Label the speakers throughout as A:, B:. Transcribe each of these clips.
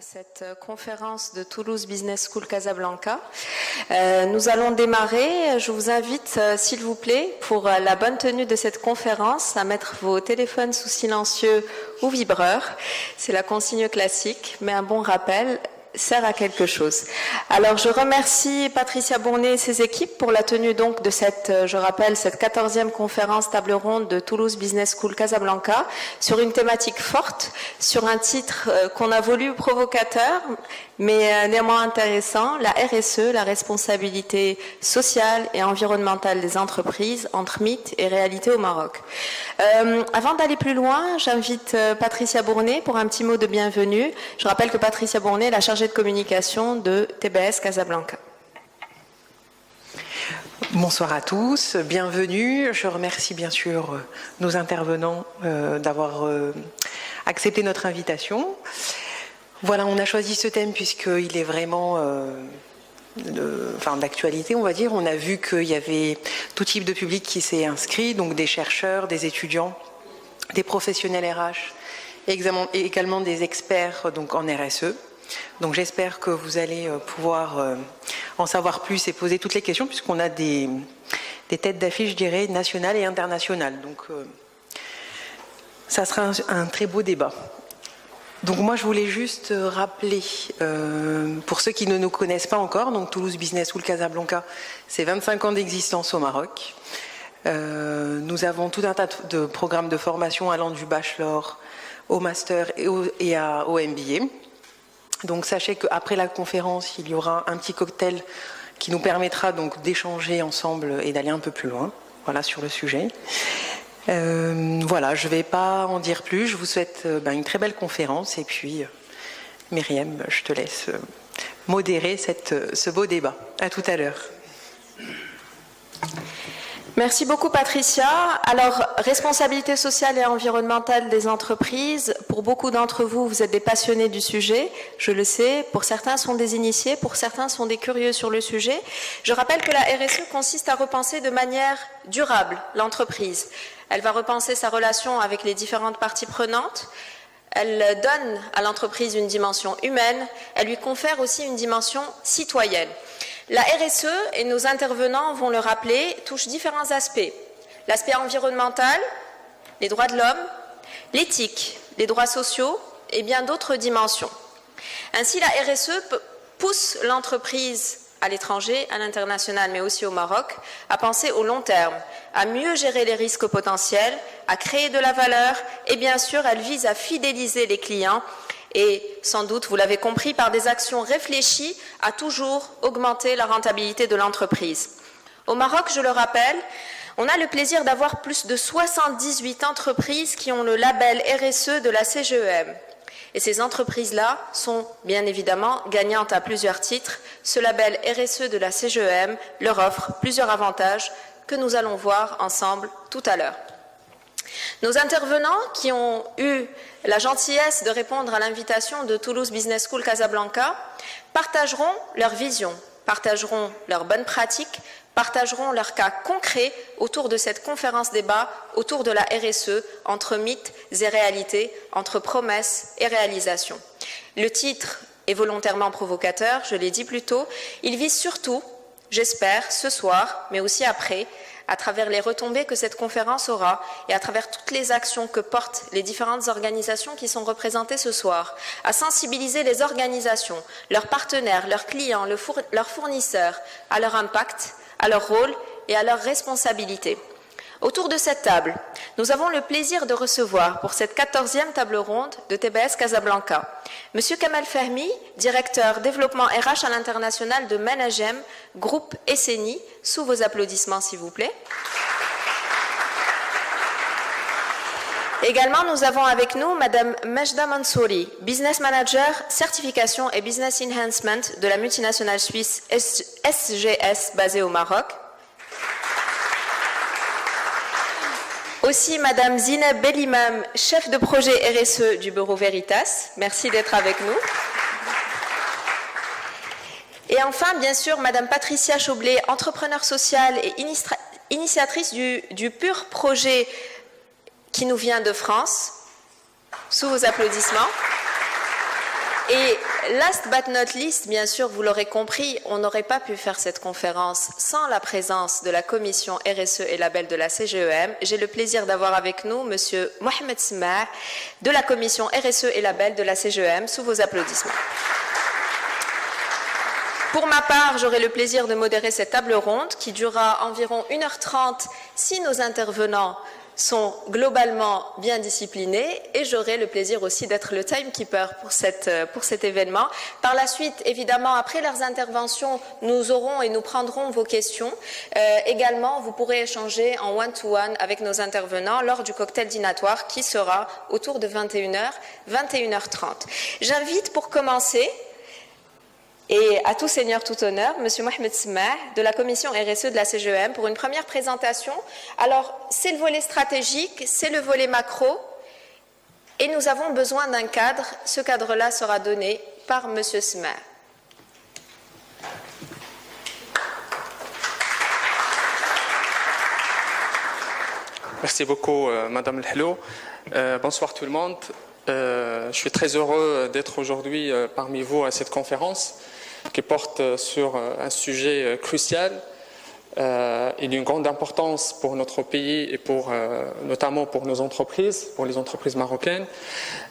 A: à cette conférence de Toulouse Business School Casablanca. Nous allons démarrer. Je vous invite, s'il vous plaît, pour la bonne tenue de cette conférence, à mettre vos téléphones sous silencieux ou vibreur. C'est la consigne classique, mais un bon rappel sert à quelque chose. Alors, je remercie Patricia Bournet et ses équipes pour la tenue donc de cette, je rappelle, cette 14e conférence table ronde de Toulouse Business School Casablanca sur une thématique forte, sur un titre qu'on a voulu provocateur, mais néanmoins intéressant, la RSE, la responsabilité sociale et environnementale des entreprises entre mythes et réalité au Maroc. Avant d'aller plus loin, j'invite Patricia Bournet pour un petit mot de bienvenue. Je rappelle que Patricia Bournet est la chargée de communication de TBS Casablanca.
B: Bonsoir à tous, bienvenue. Je remercie bien sûr nos intervenants d'avoir accepté notre invitation. Voilà, on a choisi ce thème puisqu'il est vraiment d'actualité, on va dire. On a vu qu'il y avait tout type de public qui s'est inscrit, donc des chercheurs, des étudiants, des professionnels RH, et également des experts donc en RSE. Donc j'espère que vous allez pouvoir en savoir plus et poser toutes les questions puisqu'on a des têtes d'affiche, je dirais, nationales et internationales. Donc ça sera un très beau débat. Donc moi je voulais juste rappeler, pour ceux qui ne nous connaissent pas encore, donc Toulouse Business School Casablanca, c'est 25 ans d'existence au Maroc. Nous avons tout un tas de programmes de formation allant du bachelor au master et au MBA. Donc sachez qu'après la conférence, il y aura un petit cocktail qui nous permettra donc d'échanger ensemble et d'aller un peu plus loin, voilà, sur le sujet. Voilà, je ne vais pas en dire plus. Je vous souhaite une très belle conférence. Et puis, Myriam, je te laisse modérer ce beau débat. À tout à l'heure.
A: Merci beaucoup Patricia. Alors, responsabilité sociale et environnementale des entreprises, pour beaucoup d'entre vous, vous êtes des passionnés du sujet, je le sais, pour certains sont des initiés, pour certains sont des curieux sur le sujet. Je rappelle que la RSE consiste à repenser de manière durable l'entreprise. Elle va repenser sa relation avec les différentes parties prenantes. Elle donne à l'entreprise une dimension humaine. Elle lui confère aussi une dimension citoyenne. La RSE, et nos intervenants vont le rappeler, touche différents aspects. L'aspect environnemental, les droits de l'homme, l'éthique, les droits sociaux et bien d'autres dimensions. Ainsi, la RSE pousse l'entreprise à l'étranger, à l'international, mais aussi au Maroc, à penser au long terme, à mieux gérer les risques potentiels, à créer de la valeur et bien sûr, elle vise à fidéliser les clients et sans doute, vous l'avez compris, par des actions réfléchies à toujours augmenter la rentabilité de l'entreprise. Au Maroc, je le rappelle, on a le plaisir d'avoir plus de 78 entreprises qui ont le label RSE de la CGEM. Et ces entreprises-là sont bien évidemment gagnantes à plusieurs titres. Ce label RSE de la CGEM leur offre plusieurs avantages que nous allons voir ensemble tout à l'heure. Nos intervenants qui ont eu la gentillesse de répondre à l'invitation de Toulouse Business School Casablanca partageront leur vision, partageront leurs bonnes pratiques, partageront leurs cas concrets autour de cette conférence débat, autour de la RSE, entre mythes et réalités, entre promesses et réalisations. Le titre est volontairement provocateur, je l'ai dit plus tôt. Il vise surtout, j'espère, ce soir, mais aussi après, à travers les retombées que cette conférence aura et à travers toutes les actions que portent les différentes organisations qui sont représentées ce soir, à sensibiliser les organisations, leurs partenaires, leurs clients, leurs fournisseurs, à leur impact, à leur rôle et à leurs responsabilités. Autour de cette table, nous avons le plaisir de recevoir pour cette 14e table ronde de TBS Casablanca, Monsieur Kamal Fahmi, directeur développement RH à l'international de Managem, groupe SNI, sous vos applaudissements s'il vous plaît. Également, nous avons avec nous Madame Majda Mansouri, Business Manager, Certification et Business Enhancement de la multinationale suisse SGS basée au Maroc. Aussi Madame Zineb Belimam, chef de projet RSE du Bureau Veritas. Merci d'être avec nous. Et enfin, bien sûr, Madame Patricia Choblet, entrepreneur sociale et initiatrice du PUR projet qui nous vient de France, sous vos applaudissements. Et last but not least, bien sûr, vous l'aurez compris, on n'aurait pas pu faire cette conférence sans la présence de la commission RSE et label de la CGEM. J'ai le plaisir d'avoir avec nous Monsieur Mohamed Semah de la commission RSE et label de la CGEM, sous vos applaudissements. Pour ma part, j'aurai le plaisir de modérer cette table ronde qui durera environ 1h30 si nos intervenants sont globalement bien disciplinés, et j'aurai le plaisir aussi d'être le timekeeper pour cet événement. Par la suite, évidemment, après leurs interventions, nous aurons et nous prendrons vos questions. Également, vous pourrez échanger en one-to-one avec nos intervenants lors du cocktail dînatoire qui sera autour de 21h, 21h30. J'invite pour commencer, et à tout seigneur, tout honneur, M. Mohamed Semah de la commission RSE de la CGEM pour une première présentation. Alors, c'est le volet stratégique, c'est le volet macro, et nous avons besoin d'un cadre. Ce cadre-là sera donné par M. Semah.
C: Merci beaucoup, Madame Lhello. Bonsoir tout le monde. Je suis très heureux d'être aujourd'hui parmi vous à cette conférence qui porte sur un sujet crucial et d'une grande importance pour notre pays et notamment pour nos entreprises, pour les entreprises marocaines.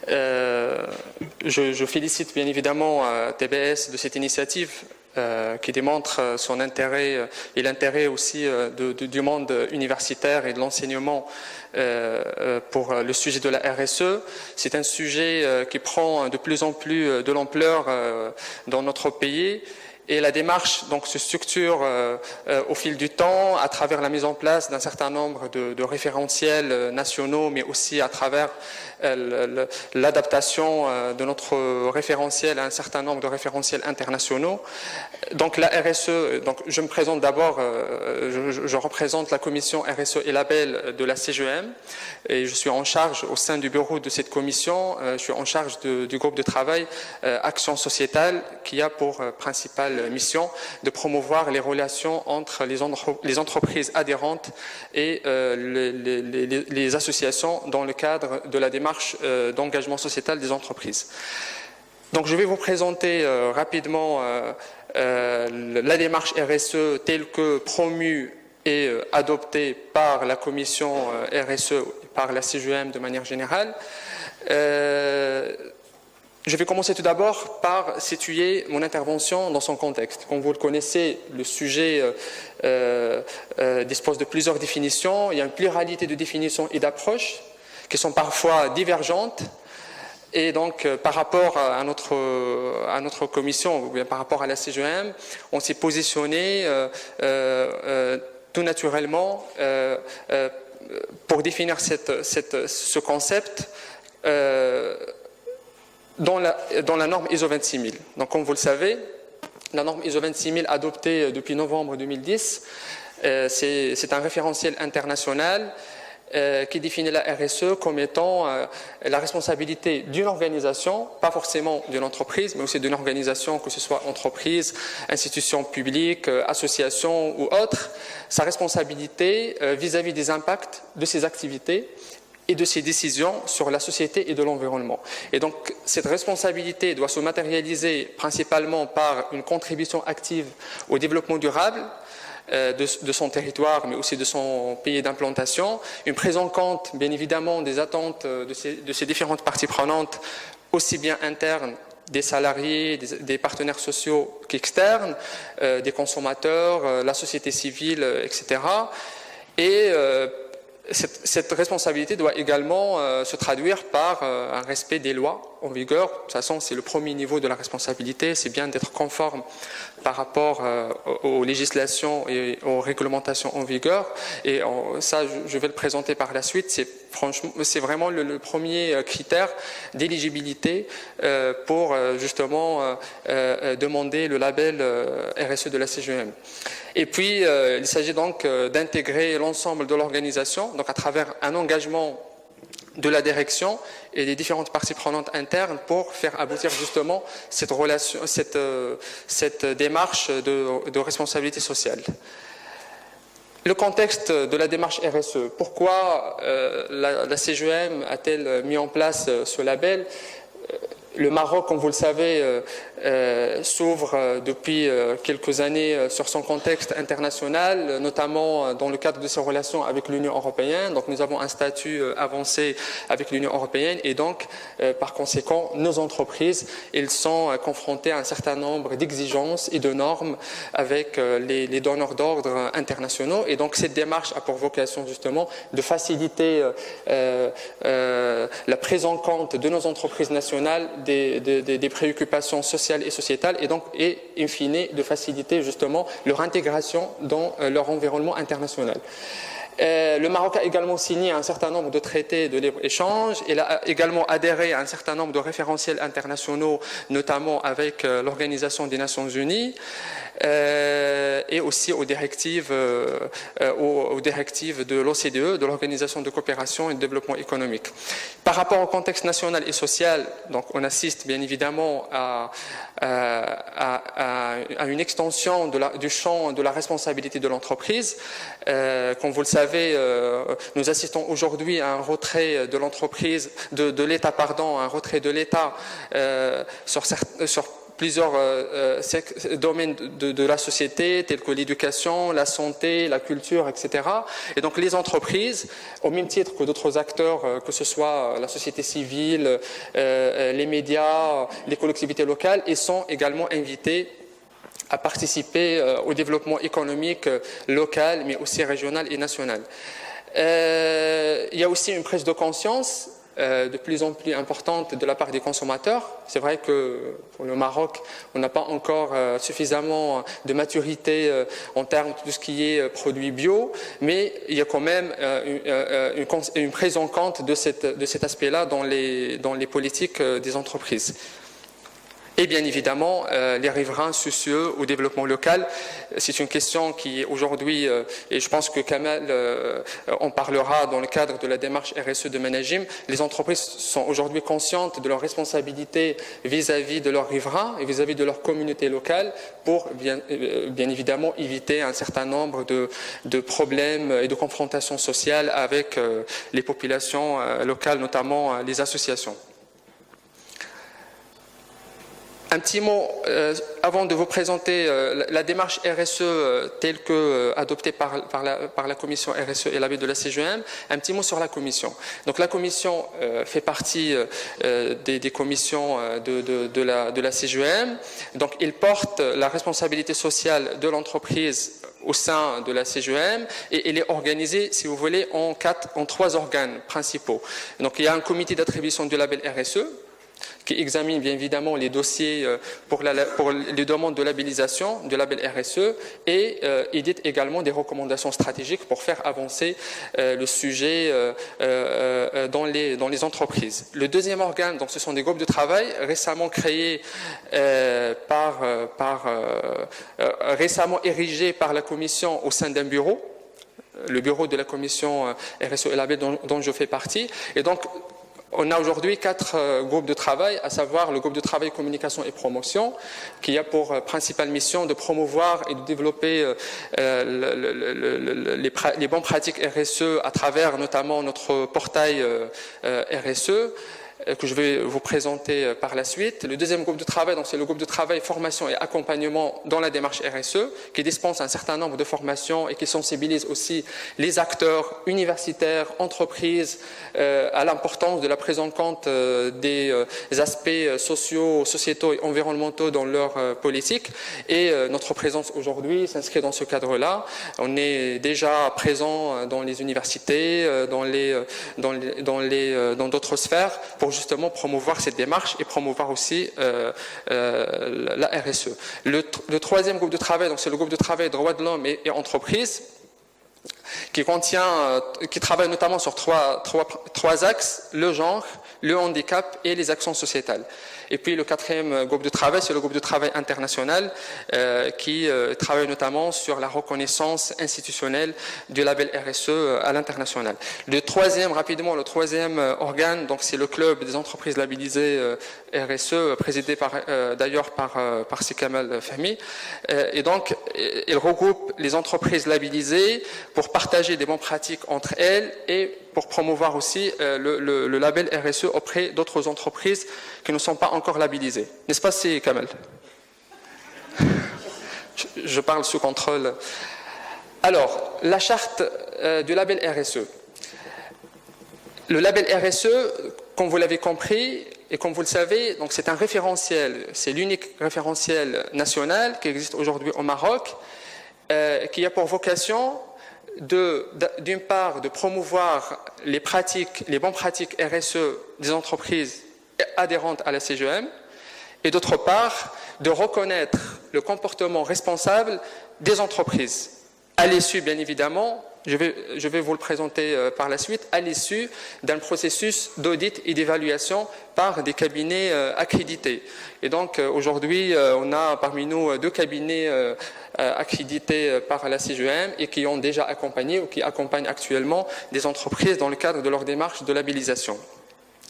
C: Je félicite bien évidemment TBS de cette initiative qui démontre son intérêt et l'intérêt aussi du monde universitaire et de l'enseignement pour le sujet de la RSE. C'est un sujet qui prend de plus en plus de l'ampleur dans notre pays. Et la démarche donc, se structure au fil du temps à travers la mise en place d'un certain nombre de référentiels nationaux, mais aussi à travers l'adaptation de notre référentiel à un certain nombre de référentiels internationaux. Donc la RSE, donc, je me présente d'abord, je représente la commission RSE et label de la CGEM et je suis en charge au sein du bureau de cette commission, je suis en charge du groupe de travail Action sociétale qui a pour principale mission de promouvoir les relations entre les entreprises adhérentes et les associations dans le cadre de la démarche d'engagement sociétal des entreprises. Donc je vais vous présenter rapidement la démarche RSE telle que promue et adoptée par la commission RSE, par la CGEM de manière générale. Je vais commencer tout d'abord par situer mon intervention dans son contexte. Comme vous le connaissez, le sujet dispose de plusieurs définitions. Il y a une pluralité de définitions et d'approches qui sont parfois divergentes. Et donc, par rapport à notre commission, ou bien par rapport à la CGEM, on s'est positionné tout naturellement pour définir ce concept dans la norme ISO 26000. Donc, comme vous le savez, la norme ISO 26000 adoptée depuis novembre 2010, c'est un référentiel international qui définit la RSE comme étant la responsabilité d'une organisation, pas forcément d'une entreprise, mais aussi d'une organisation, que ce soit entreprise, institution publique, association ou autre, sa responsabilité vis-à-vis des impacts de ses activités et de ses décisions sur la société et de l'environnement. Et donc, cette responsabilité doit se matérialiser principalement par une contribution active au développement durable de son territoire, mais aussi de son pays d'implantation, une prise en compte, bien évidemment, des attentes de ces différentes parties prenantes, aussi bien internes, des salariés, des partenaires sociaux qu'externes, des consommateurs, la société civile, etc. Et cette responsabilité doit également se traduire par un respect des lois en vigueur. De toute façon, c'est le premier niveau de la responsabilité, c'est bien d'être conforme par rapport aux législations et aux réglementations en vigueur. Et ça, je vais le présenter par la suite. C'est vraiment le premier critère d'éligibilité pour justement demander le label RSE de la CGEM. Et puis, il s'agit donc d'intégrer l'ensemble de l'organisation, donc à travers un engagement de la direction et des différentes parties prenantes internes pour faire aboutir justement cette relation, cette démarche de responsabilité sociale. Le contexte de la démarche RSE. Pourquoi la CGEM a-t-elle mis en place ce label ? Le Maroc, comme vous le savez, s'ouvre depuis quelques années sur son contexte international, notamment dans le cadre de ses relations avec l'Union européenne. Donc nous avons un statut avancé avec l'Union européenne et donc, par conséquent, nos entreprises, elles sont confrontées à un certain nombre d'exigences et de normes avec les donneurs d'ordre internationaux. Et donc cette démarche a pour vocation justement de faciliter la prise en compte de nos entreprises nationales des préoccupations sociales et sociétales et in fine de faciliter justement leur intégration dans leur environnement international. Le Maroc a également signé un certain nombre de traités de libre-échange. Il a également adhéré à un certain nombre de référentiels internationaux, notamment avec l'Organisation des Nations Unies et aussi aux directives de l'OCDE, de l'Organisation de coopération et de développement économique. Par rapport au contexte national et social, donc on assiste bien évidemment à une extension du champ de la responsabilité de l'entreprise. Comme vous le savez, nous assistons aujourd'hui à un retrait de l'entreprise, de l'État, un retrait de l'État sur plusieurs domaines de la société, tels que l'éducation, la santé, la culture, etc. Et donc les entreprises, au même titre que d'autres acteurs, que ce soit la société civile, les médias, les collectivités locales, ils sont également invités à participer au développement économique local, mais aussi régional et national. Il y a aussi une prise de conscience de plus en plus importante de la part des consommateurs. C'est vrai que pour le Maroc, on n'a pas encore suffisamment de maturité en termes de tout ce qui est produits bio, mais il y a quand même une prise en compte de cet aspect-là dans les politiques des entreprises. Et bien évidemment, les riverains soucieux au développement local, c'est une question qui aujourd'hui, et je pense que Kamal en parlera dans le cadre de la démarche RSE de Managim, les entreprises sont aujourd'hui conscientes de leurs responsabilités vis-à-vis de leurs riverains et vis-à-vis de leur communauté locale pour bien évidemment éviter un certain nombre de problèmes et de confrontations sociales avec les populations locales, notamment les associations. Un petit mot avant de vous présenter la démarche RSE telle que adoptée par la commission RSE et l'avis de la CGM. Un petit mot sur la commission. Donc la commission fait partie des commissions de la CGM. Donc il porte la responsabilité sociale de l'entreprise au sein de la CGM et elle est organisée, si vous voulez, en trois organes principaux. Donc il y a un comité d'attribution du label RSE qui examine bien évidemment les dossiers pour les demandes de labellisation du label RSE et édite également des recommandations stratégiques pour faire avancer le sujet dans les entreprises. Le deuxième organe, donc, ce sont des groupes de travail récemment créés récemment érigés par la Commission au sein d'un bureau, le bureau de la Commission RSE et label dont je fais partie. Et donc, on a aujourd'hui 4 groupes de travail, à savoir le groupe de travail communication et promotion, qui a pour principale mission de promouvoir et de développer les bonnes pratiques RSE à travers notamment notre portail RSE, que je vais vous présenter par la suite. Le deuxième groupe de travail, c'est le groupe de travail formation et accompagnement dans la démarche RSE, qui dispense un certain nombre de formations et qui sensibilise aussi les acteurs universitaires, entreprises, à l'importance de la prise en compte des aspects sociaux, sociétaux et environnementaux dans leur politique. Et notre présence aujourd'hui s'inscrit dans ce cadre-là. On est déjà présent dans les universités, dans d'autres sphères, pour justement promouvoir cette démarche et promouvoir aussi la RSE. Le troisième groupe de travail, c'est le groupe de travail droits de l'homme et entreprises, qui travaille notamment sur trois axes: le genre, le handicap et les actions sociétales. Et puis le quatrième groupe de travail, c'est le groupe de travail international qui travaille notamment sur la reconnaissance institutionnelle du label RSE à l'international. Le troisième organe, c'est le club des entreprises labellisées RSE, présidé d'ailleurs par Kamal Fahmy. Et donc, il regroupe les entreprises labellisées pour partager des bonnes pratiques entre elles et pour promouvoir aussi le label RSE auprès d'autres entreprises qui ne sont pas encore labellisées. N'est-ce pas, c'est Kamel? Je parle sous contrôle. Alors, la charte du label RSE. Le label RSE, comme vous l'avez compris et comme vous le savez, donc c'est un référentiel, c'est l'unique référentiel national qui existe aujourd'hui au Maroc, qui a pour vocation d'une part de promouvoir les bonnes pratiques RSE des entreprises adhérentes à la CGM, et d'autre part de reconnaître le comportement responsable des entreprises. À l'issue, bien évidemment, je vais vous le présenter par la suite, à l'issue d'un processus d'audit et d'évaluation par des cabinets accrédités. Et donc aujourd'hui, on a parmi nous 2 cabinets accrédités par la CGM et qui ont déjà accompagné ou qui accompagnent actuellement des entreprises dans le cadre de leur démarche de labellisation.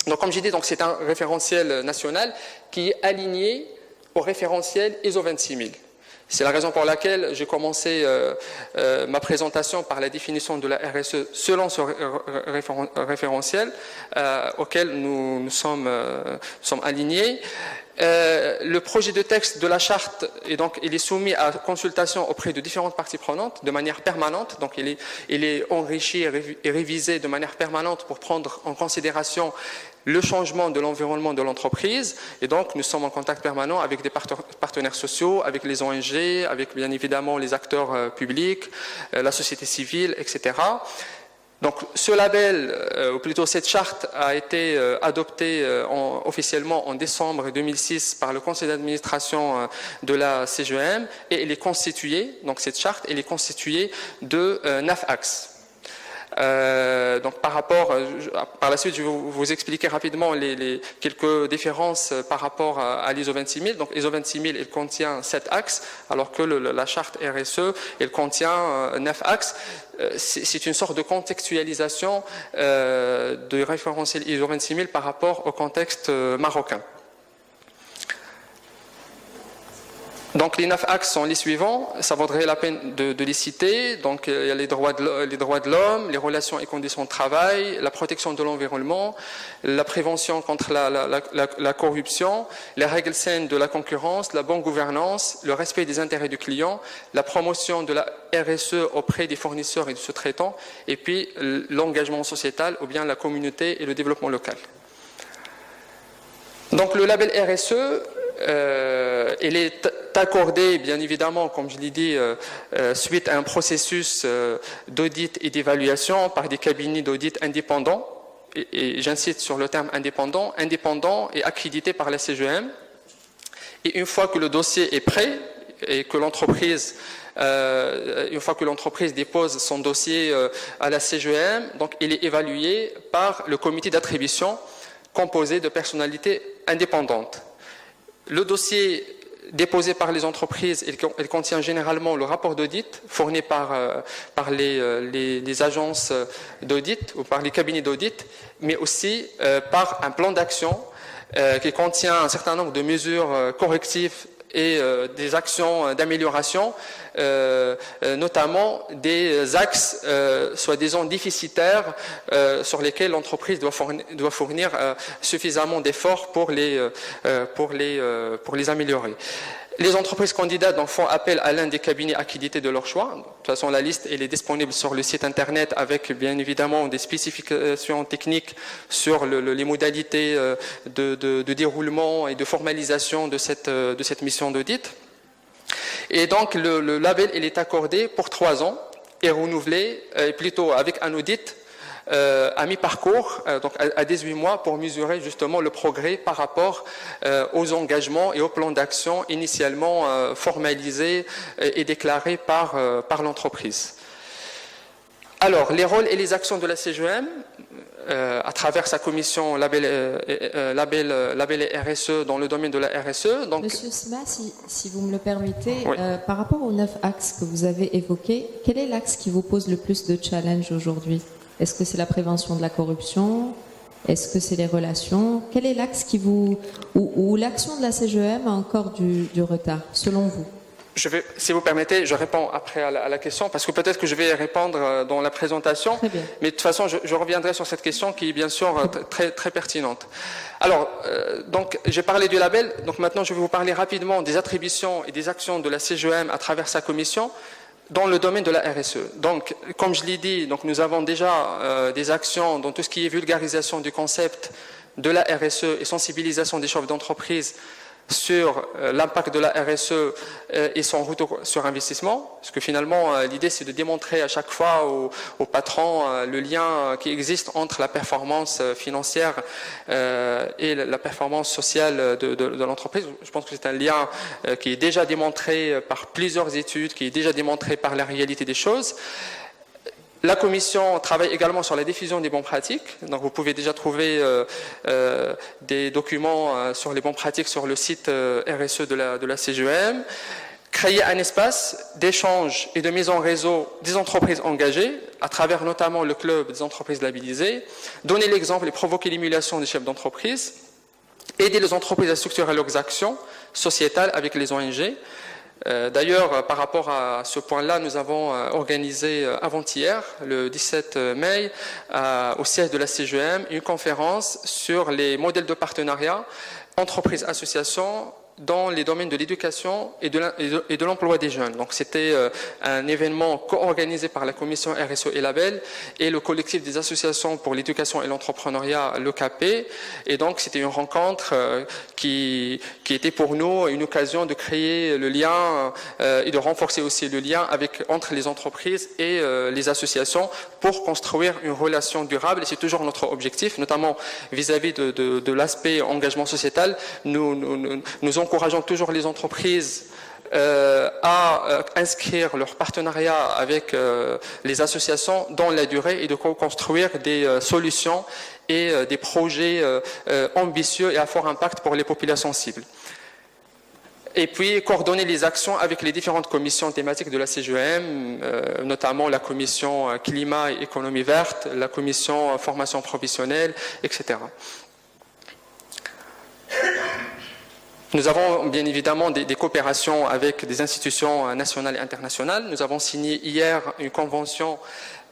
C: Donc comme j'ai dit, c'est un référentiel national qui est aligné au référentiel ISO 26000. C'est la raison pour laquelle j'ai commencé ma présentation par la définition de la RSE selon ce référentiel auquel nous sommes alignés. Le projet de texte de la charte il est soumis à consultation auprès de différentes parties prenantes de manière permanente. Donc il est enrichi et révisé de manière permanente pour prendre en considération le changement de l'environnement de l'entreprise. Et donc nous sommes en contact permanent avec des partenaires sociaux, avec les ONG, avec bien évidemment les acteurs publics, la société civile, etc. Donc ce label, ou plutôt cette charte, a été adoptée officiellement en décembre 2006 par le conseil d'administration de la CGM et elle est constituée, donc cette charte, elle est constituée de 9 axes. Donc par la suite, je vais vous expliquer rapidement les quelques différences par rapport à l'ISO 26000. Donc l'ISO 26000, elle contient 7 axes, alors que la charte RSE, elle contient 9 axes. C'est une sorte de contextualisation du référentiel ISO 26000 par rapport au contexte marocain. Donc les 9 axes sont les suivants, ça vaudrait la peine de les citer. Donc il y a les droits de l'homme, les relations et conditions de travail, la protection de l'environnement, la prévention contre la corruption, les règles saines de la concurrence, la bonne gouvernance, le respect des intérêts du client, la promotion de la RSE auprès des fournisseurs et des sous-traitants, et puis l'engagement sociétal ou bien la communauté et le développement local. Donc le label RSE, il est accordé, bien évidemment, comme je l'ai dit, suite à un processus d'audit et d'évaluation par des cabinets d'audit indépendants, et j'insiste sur le terme indépendant et accrédité par la CGM. Et une fois que le dossier est prêt et que l'entreprise dépose son dossier à la CGM, donc il est évalué par le comité d'attribution composé de personnalités indépendantes. Le dossier déposé par les entreprises, il contient généralement le rapport d'audit fourni par les agences d'audit ou par les cabinets d'audit, mais aussi par un plan d'action qui contient un certain nombre de mesures correctives et des actions d'amélioration, notamment des axes soi-disant déficitaires sur lesquels l'entreprise doit fournir suffisamment d'efforts pour les améliorer. Les entreprises candidates donc, font appel à l'un des cabinets accrédités de leur choix. De toute façon, la liste elle est disponible sur le site internet avec bien évidemment des spécifications techniques sur les modalités de déroulement et de formalisation de cette mission d'audit. Et donc le label il est accordé pour 3 ans et renouvelé plutôt avec un audit à mi-parcours, donc à 18 mois, pour mesurer justement le progrès par rapport aux engagements et au plan d'action initialement formalisés et déclarés par l'entreprise. Alors, les rôles et les actions de la CGM, à travers sa commission label RSE dans le domaine de la RSE. Donc,
D: Monsieur Sma, si vous me le permettez,
C: oui.
D: Par rapport aux 9 axes que vous avez évoqués, quel est l'axe qui vous pose le plus de challenge aujourd'hui ? Est-ce que c'est la prévention de la corruption ? Est-ce que c'est les relations ? Quel est l'axe qui vous... ou l'action de la CGM a encore du retard, selon vous ?
C: Si vous permettez, je réponds après à la question, parce que peut-être que je vais répondre dans la présentation.
D: Très bien.
C: Mais de toute façon, je reviendrai sur cette question qui est bien sûr très, très pertinente. Alors, donc, j'ai parlé du label. Donc maintenant, je vais vous parler rapidement des attributions et des actions de la CGEM à travers sa commission dans le domaine de la RSE. Donc, comme je l'ai dit, donc, nous avons déjà des actions dans tout ce qui est vulgarisation du concept de la RSE et sensibilisation des chefs d'entreprise sur l'impact de la RSE et son retour sur investissement, parce que finalement l'idée c'est de démontrer à chaque fois aux patrons le lien qui existe entre la performance financière et la performance sociale de l'entreprise. Je pense que c'est un lien qui est déjà démontré par plusieurs études, qui est déjà démontré par la réalité des choses. La Commission travaille également sur la diffusion des bonnes pratiques. Donc vous pouvez déjà trouver des documents sur les bonnes pratiques sur le site RSE de la CGEM. Créer un espace d'échange et de mise en réseau des entreprises engagées, à travers notamment le club des entreprises labellisées. Donner l'exemple et provoquer l'émulation des chefs d'entreprise. Aider les entreprises à structurer leurs actions sociétales avec les ONG. D'ailleurs, par rapport à ce point-là, nous avons organisé avant-hier, le 17 mai, au siège de la CGEM, une conférence sur les modèles de partenariat entreprises-associations dans les domaines de l'éducation et de l'emploi des jeunes. Donc c'était un événement co-organisé par la commission RSE et Label et le collectif des associations pour l'éducation et l'entrepreneuriat, l'OKP. Et donc c'était une rencontre qui était pour nous une occasion de créer le lien et de renforcer aussi le lien entre les entreprises et les associations pour construire une relation durable. Et c'est toujours notre objectif, notamment vis-à-vis de l'aspect engagement sociétal. Nous encourageons toujours les entreprises à inscrire leur partenariat avec les associations dans la durée et de construire des solutions et des projets ambitieux et à fort impact pour les populations cibles. Et puis coordonner les actions avec les différentes commissions thématiques de la CGEM, notamment la commission climat et économie verte, la commission formation professionnelle, etc. Nous avons bien évidemment des coopérations avec des institutions nationales et internationales. Nous avons signé hier une convention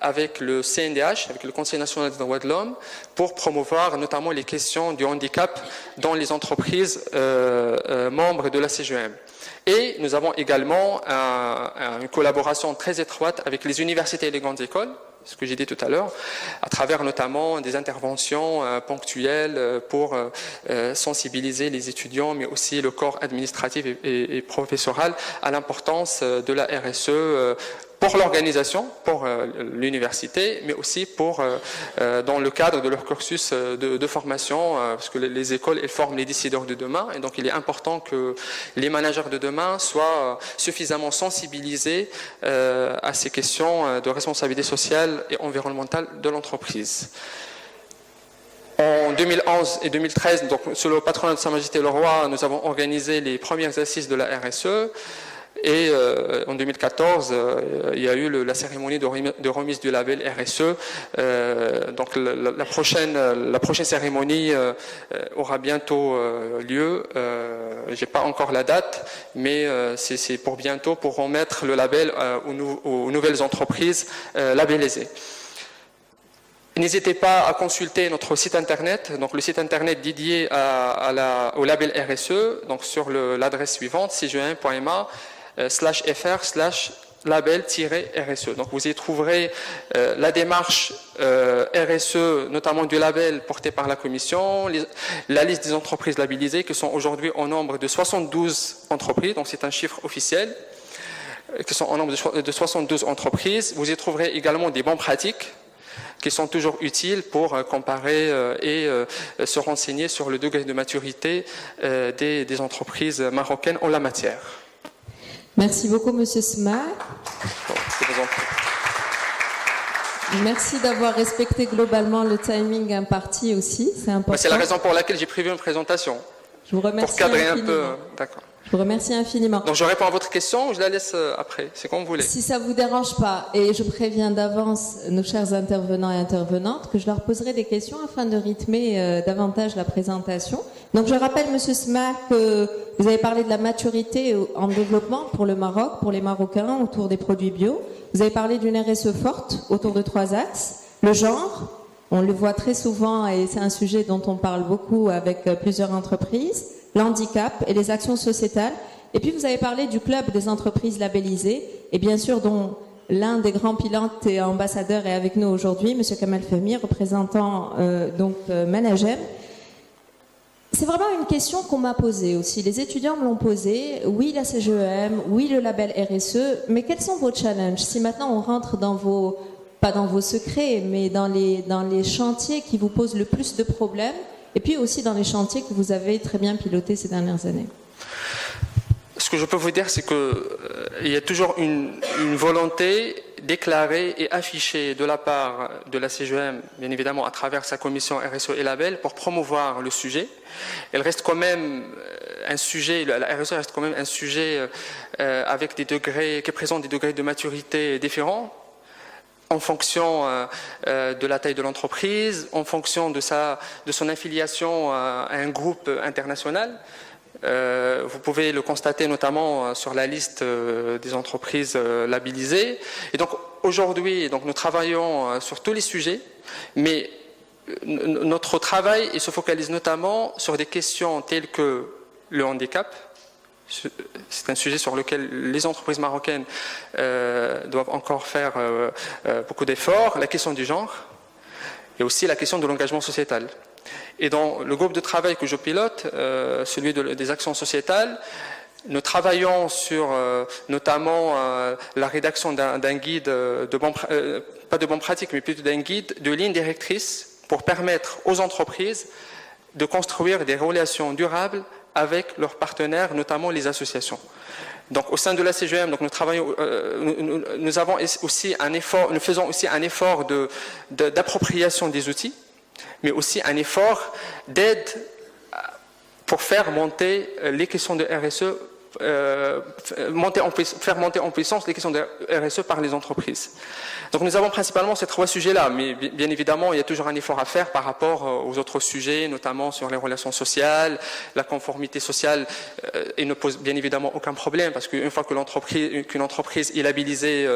C: avec le CNDH, avec le Conseil national des droits de l'homme, pour promouvoir notamment les questions du handicap dans les entreprises membres de la CGEM. Et nous avons également une collaboration très étroite avec les universités et les grandes écoles, ce que j'ai dit tout à l'heure, à travers notamment des interventions ponctuelles pour sensibiliser les étudiants, mais aussi le corps administratif et professoral à l'importance de la RSE pour l'organisation, pour l'université, mais aussi dans le cadre de leur cursus de formation, parce que les écoles elles forment les décideurs de demain, et donc il est important que les managers de demain soient suffisamment sensibilisés à ces questions de responsabilité sociale et environnementale de l'entreprise. En 2011 et 2013, donc sous le patronat de Sa Majesté le Roi, nous avons organisé les premières assises de la RSE. Et en 2014, il y a eu la cérémonie de remise du label RSE. Donc la prochaine cérémonie aura bientôt lieu. J'ai pas encore la date, mais c'est pour bientôt pour remettre le label aux nouvelles entreprises labellisées. N'hésitez pas à consulter notre site internet, donc le site internet dédié au label RSE, donc sur l'adresse suivante, cgm.ma/fr/label-RSE. Donc vous y trouverez la démarche RSE, notamment du label porté par la Commission, la liste des entreprises labellisées qui sont aujourd'hui au nombre de 72 entreprises, donc c'est un chiffre officiel, qui sont au nombre de 72 entreprises. Vous y trouverez également des bonnes pratiques qui sont toujours utiles pour comparer et se renseigner sur le degré de maturité des entreprises marocaines en la matière.
D: Merci beaucoup, Monsieur Sma. Merci d'avoir respecté globalement le timing imparti aussi, c'est important.
C: C'est la raison pour laquelle j'ai prévu une présentation.
D: Je vous remercie
C: pour cadrer
D: infiniment.
C: Un peu. D'accord.
D: Je vous remercie infiniment.
C: Donc je réponds à votre question ou je la laisse après, c'est comme vous voulez.
D: Si ça vous dérange pas, et je préviens d'avance nos chers intervenants et intervenantes que je leur poserai des questions afin de rythmer davantage la présentation. Donc je rappelle, Monsieur Sma, que vous avez parlé de la maturité en développement pour le Maroc, pour les Marocains, autour des produits bio. Vous avez parlé d'une RSE forte autour de 3 axes. Le genre, on le voit très souvent et c'est un sujet dont on parle beaucoup avec plusieurs entreprises. L'handicap et les actions sociétales. Et puis vous avez parlé du club des entreprises labellisées et bien sûr dont l'un des grands pilotes et ambassadeurs est avec nous aujourd'hui, Monsieur Kamal Fehmi, représentant Managem. C'est vraiment une question qu'on m'a posée aussi. Les étudiants me l'ont posée. Oui, la CGEM, oui, le label RSE, mais quels sont vos challenges? Si maintenant on rentre dans vos, pas dans vos secrets, mais dans les chantiers qui vous posent le plus de problèmes, et puis aussi dans les chantiers que vous avez très bien pilotés ces dernières années.
C: Ce que je peux vous dire, c'est qu'il y a toujours une volonté déclarée et affichée de la part de la CGEM, bien évidemment à travers sa commission RSE et label, pour promouvoir le sujet. Elle reste quand même un sujet, la RSE reste quand même un sujet avec des degrés, qui présente des degrés de maturité différents, en fonction de la taille de l'entreprise, en fonction de son affiliation à un groupe international. Vous pouvez le constater notamment sur la liste des entreprises labellisées. Et donc aujourd'hui, nous travaillons sur tous les sujets, mais notre travail se focalise notamment sur des questions telles que le handicap. C'est un sujet sur lequel les entreprises marocaines doivent encore faire beaucoup d'efforts. La question du genre et aussi la question de l'engagement sociétal. Et dans le groupe de travail que je pilote, celui des actions sociétales, nous travaillons sur notamment la rédaction d'un guide, pas de bonnes pratiques, mais plutôt d'un guide de lignes directrices pour permettre aux entreprises de construire des relations durables avec leurs partenaires, notamment les associations. Donc, au sein de la CGEM, nous travaillons, nous avons aussi un effort, nous faisons aussi un effort d'appropriation des outils, mais aussi un effort d'aide pour faire monter les questions de RSE, faire monter en puissance les questions de RSE par les entreprises. Donc nous avons principalement ces 3 sujets-là, mais bien évidemment, il y a toujours un effort à faire par rapport aux autres sujets, notamment sur les relations sociales, la conformité sociale, et ne pose bien évidemment aucun problème, parce qu'une fois qu'une entreprise est labellisée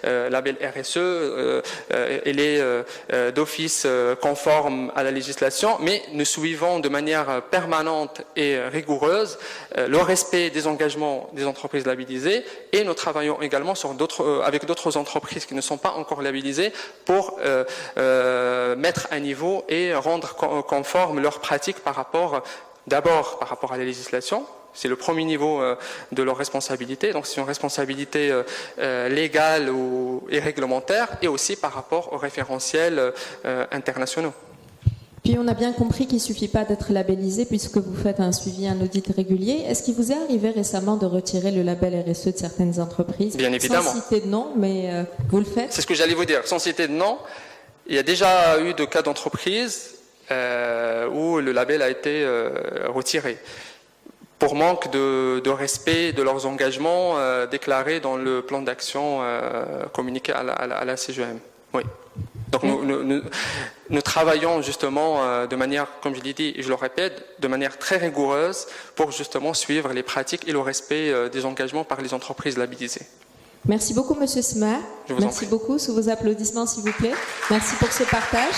C: label RSE, elle est d'office conforme à la législation, mais nous suivons de manière permanente et rigoureuse le respect des engagements des entreprises labellisées, et nous travaillons également avec d'autres entreprises qui ne sont pas encore labellisées pour mettre à niveau et rendre conforme leurs pratiques d'abord par rapport à la législation. C'est le premier niveau de leur responsabilité, donc c'est une responsabilité légale et réglementaire, et aussi par rapport aux référentiels internationaux.
D: Puis on a bien compris qu'il ne suffit pas d'être labellisé puisque vous faites un suivi, un audit régulier. Est-ce qu'il vous est arrivé récemment de retirer le label RSE de certaines entreprises?
C: Bien évidemment.
D: Sans citer de nom, mais vous le faites?
C: C'est ce que j'allais vous dire. Sans citer de nom, il y a déjà eu de cas d'entreprise où le label a été retiré pour manque de respect de leurs engagements déclarés dans le plan d'action communiqué à la CGEM. Oui. Donc nous travaillons justement de manière, comme je l'ai dit et je le répète, de manière très rigoureuse pour justement suivre les pratiques et le respect des engagements par les entreprises labellisées.
D: Merci beaucoup, Monsieur Sma. Merci beaucoup. Sous vos applaudissements, s'il vous plaît. Merci pour ce partage.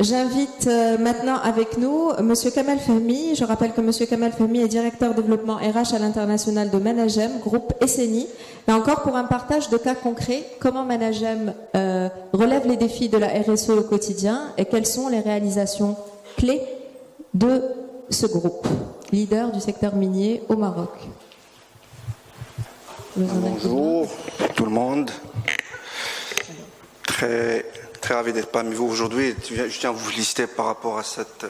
D: J'invite maintenant avec nous Monsieur Kamal Fehmi. Je rappelle que Monsieur Kamal Fehmi est directeur développement RH à l'international de Managem, groupe SNI. Là encore pour un partage de cas concrets, comment Managem relève les défis de la RSE au quotidien et quelles sont les réalisations clés de ce groupe, leader du secteur minier au Maroc.
E: Bonjour tout le monde. Très ravi d'être parmi vous aujourd'hui. Je tiens à vous féliciter par rapport à cette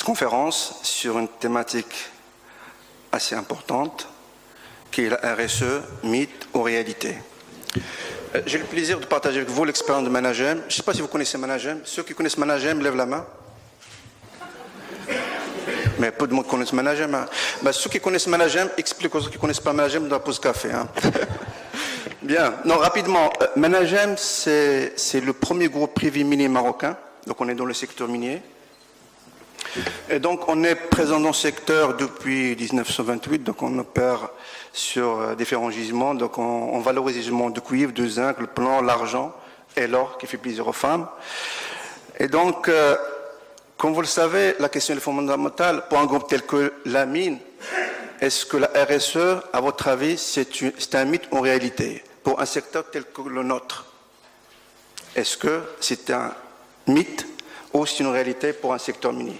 E: conférence sur une thématique assez importante qui est la RSE, mythe ou réalité. J'ai le plaisir de partager avec vous l'expérience de Managem. Je ne sais pas si vous connaissez Managem. Ceux qui connaissent Managem, lèvent la main. Mais peu de monde connaissent Managem. Hein. Ceux qui connaissent Managem, expliquent aux autres qui ne connaissent pas Managem dans la pause café. Hein. Bien. Non, rapidement. Managem, c'est le premier groupe privé minier marocain donc on est dans le secteur minier. Et donc on est présent dans ce secteur depuis 1928, donc on opère sur différents gisements, donc on valorise les gisements de cuivre, de zinc, le plomb, l'argent et l'or qui fait plaisir aux femmes. Et donc, comme vous le savez, la question est fondamentale pour un groupe tel que la mine. Est-ce que la RSE, à votre avis, c'est un mythe ou une réalité pour un secteur tel que le nôtre? Est-ce que c'est un mythe ou c'est une réalité pour un secteur minier?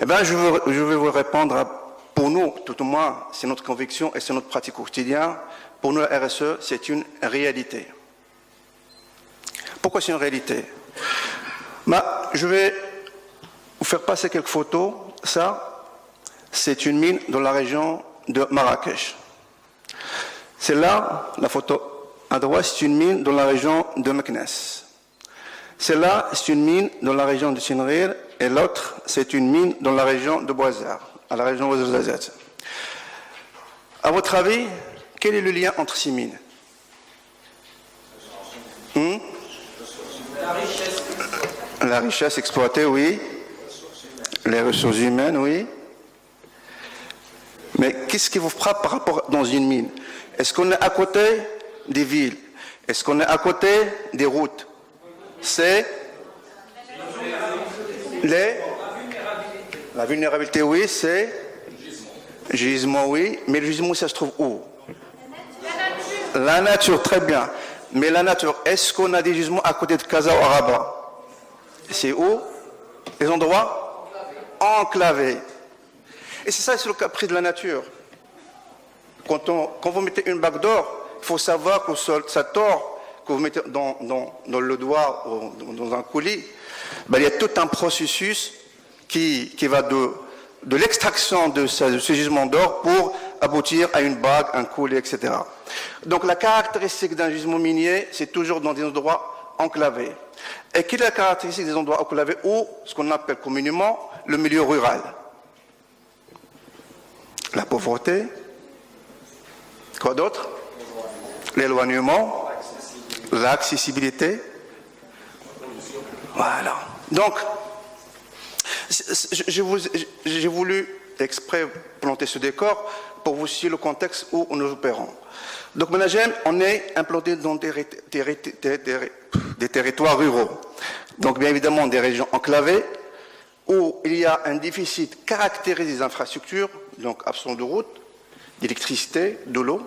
E: Eh bien, je vais vous répondre. Pour nous, tout au moins, c'est notre conviction et c'est notre pratique au quotidien. Pour nous, la RSE, c'est une réalité. Pourquoi c'est une réalité? Je vais vous faire passer quelques photos. Ça, c'est une mine dans la région de Marrakech. C'est là, la photo à droite, c'est une mine dans la région de Meknès. Celle-là, c'est une mine dans la région de Sinrir, et l'autre, c'est une mine dans la région de Boisard, à la région de Ouarzazate. À votre avis, quel est le lien entre ces mines? La richesse exploitée, oui. Les ressources humaines, oui. Mais qu'est-ce qui vous frappe par rapport dans une mine? Est-ce qu'on est à côté des villes? Est-ce qu'on est à côté des routes? C'est la vulnérabilité, oui, c'est gisement, oui, mais le gisement, ça se trouve où? La nature, très bien. Mais la nature, est-ce qu'on a des gisements à côté de Casa ou Rabat? C'est où? Les endroits enclavés. Et c'est ça, c'est le caprice de la nature. Quand vous mettez une bague d'or, il faut savoir que cet or que vous mettez dans le doigt ou dans un coulis, il y a tout un processus qui va de l'extraction de ce gisement d'or pour aboutir à une bague, un collier, etc. Donc la caractéristique d'un gisement minier, c'est toujours dans des endroits enclavés. Et quelle est la caractéristique des endroits enclavés ou ce qu'on appelle communément le milieu rural? La pauvreté. Quoi d'autre? L'éloignement. L'accessibilité. Voilà. Donc, j'ai voulu exprès planter ce décor pour vous citer le contexte où nous opérons. Donc, Managem, on est implanté dans des territoires ruraux. Donc, bien évidemment, des régions enclavées où il y a un déficit caractérisé des infrastructures, donc absence de route, d'électricité, de l'eau.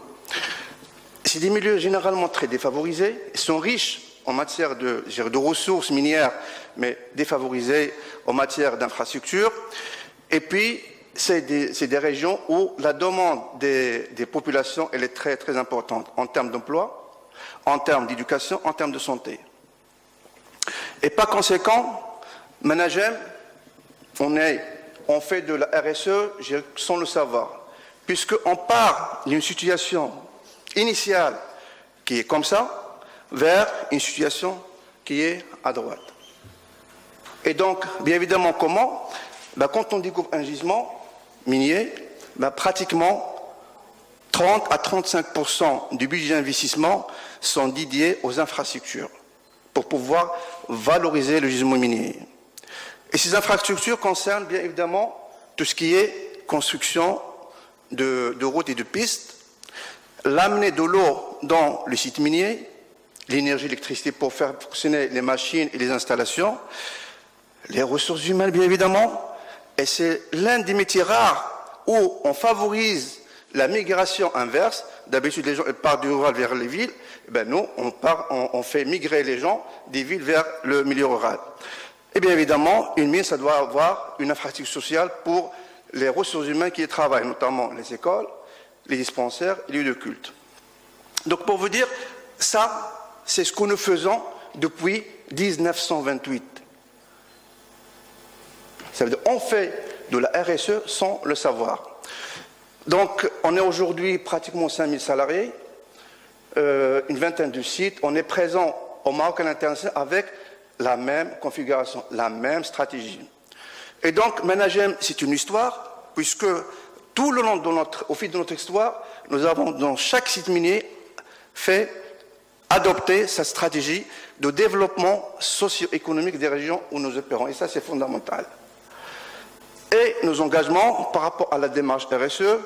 E: C'est des milieux généralement très défavorisés, ils sont riches en matière de ressources minières, mais défavorisés en matière d'infrastructures. Et puis, c'est des régions où la demande des populations elle est très, très importante en termes d'emploi, en termes d'éducation, en termes de santé. Et par conséquent, Managem, on fait de la RSE sans le savoir, puisqu'on part d'une situation initiale qui est comme ça, vers une situation qui est à droite. Et donc, bien évidemment, comment? Quand on découvre un gisement minier, pratiquement 30 à 35% du budget d'investissement sont dédiés aux infrastructures pour pouvoir valoriser le gisement minier. Et ces infrastructures concernent bien évidemment tout ce qui est construction de routes et de pistes, l'amener de l'eau dans le site minier, l'énergie, l'électricité pour faire fonctionner les machines et les installations, les ressources humaines bien évidemment, et c'est l'un des métiers rares où on favorise la migration inverse. D'habitude les gens partent du rural vers les villes, nous on fait migrer les gens des villes vers le milieu rural. Et bien évidemment, une mine ça doit avoir une infrastructure sociale pour les ressources humaines qui y travaillent, notamment les écoles, les dispensaires et les lieux de culte. Donc pour vous dire, ça, c'est ce que nous faisons depuis 1928. Ça veut dire qu'on fait de la RSE sans le savoir. Donc on est aujourd'hui pratiquement 5000 salariés, une vingtaine de sites. On est présent au Maroc et à l'international avec la même configuration, la même stratégie. Et donc Managem, c'est une histoire, puisque tout le long au fil de notre histoire, nous avons dans chaque site minier fait adopter sa stratégie de développement socio-économique des régions où nous opérons. Et ça, c'est fondamental. Et nos engagements par rapport à la démarche RSE,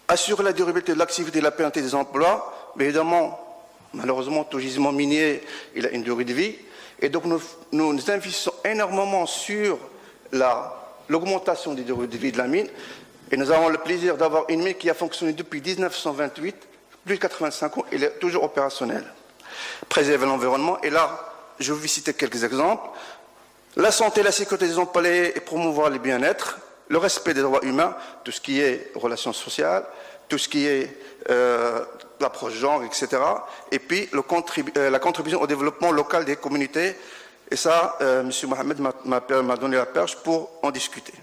E: assurer la durabilité de l'activité et la pérennité des emplois. Mais évidemment, malheureusement, tout gisement minier, il a une durée de vie. Et donc, nous investissons énormément sur l'augmentation des durées de vie de la mine. Et nous avons le plaisir d'avoir une mine qui a fonctionné depuis 1928, plus de 85 ans, elle est toujours opérationnelle. Préserver l'environnement. Et là, je vais vous citer quelques exemples. La santé et la sécurité des employés et promouvoir le bien-être, le respect des droits humains, tout ce qui est relations sociales, tout ce qui est l'approche genre, etc. Et puis la contribution au développement local des communautés. Et ça, M. Mohamed m'a donné la perche pour en discuter.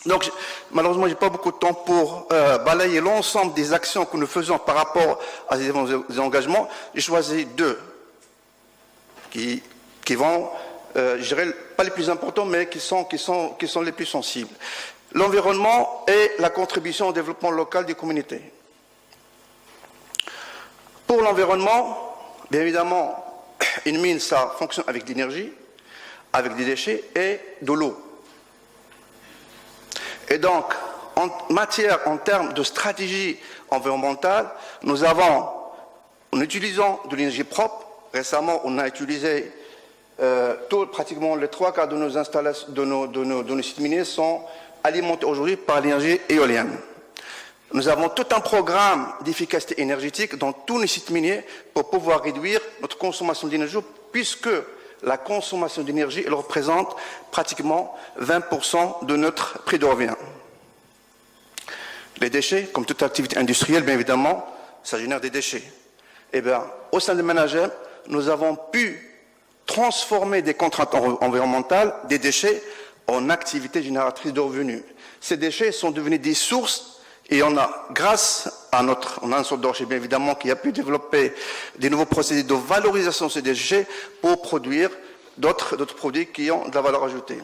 E: Donc, malheureusement, je n'ai pas beaucoup de temps pour balayer l'ensemble des actions que nous faisons par rapport à ces engagements. J'ai choisi deux qui vont, je dirais, pas les plus importants, mais qui sont les plus sensibles. L'environnement et la contribution au développement local des communautés. Pour l'environnement, bien évidemment, une mine, ça fonctionne avec de l'énergie, avec des déchets et de l'eau. Et donc, en termes de stratégie environnementale, en utilisant de l'énergie propre, récemment, on a utilisé pratiquement les 3/4 de nos installations, de nos sites miniers sont alimentés aujourd'hui par l'énergie éolienne. Nous avons tout un programme d'efficacité énergétique dans tous les sites miniers pour pouvoir réduire notre consommation d'énergie, puisque la consommation d'énergie, elle représente pratiquement 20% de notre prix de revient. Les déchets, comme toute activité industrielle, bien évidemment, ça génère des déchets. Eh bien, au sein du management, nous avons pu transformer des contraintes environnementales, des déchets, en activités génératrices de revenus. Ces déchets sont devenus des sources et on a, grâce à on a un sorte d'orchid, bien évidemment, qui a pu développer des nouveaux procédés de valorisation de ces déchets pour produire d'autres produits qui ont de la valeur ajoutée.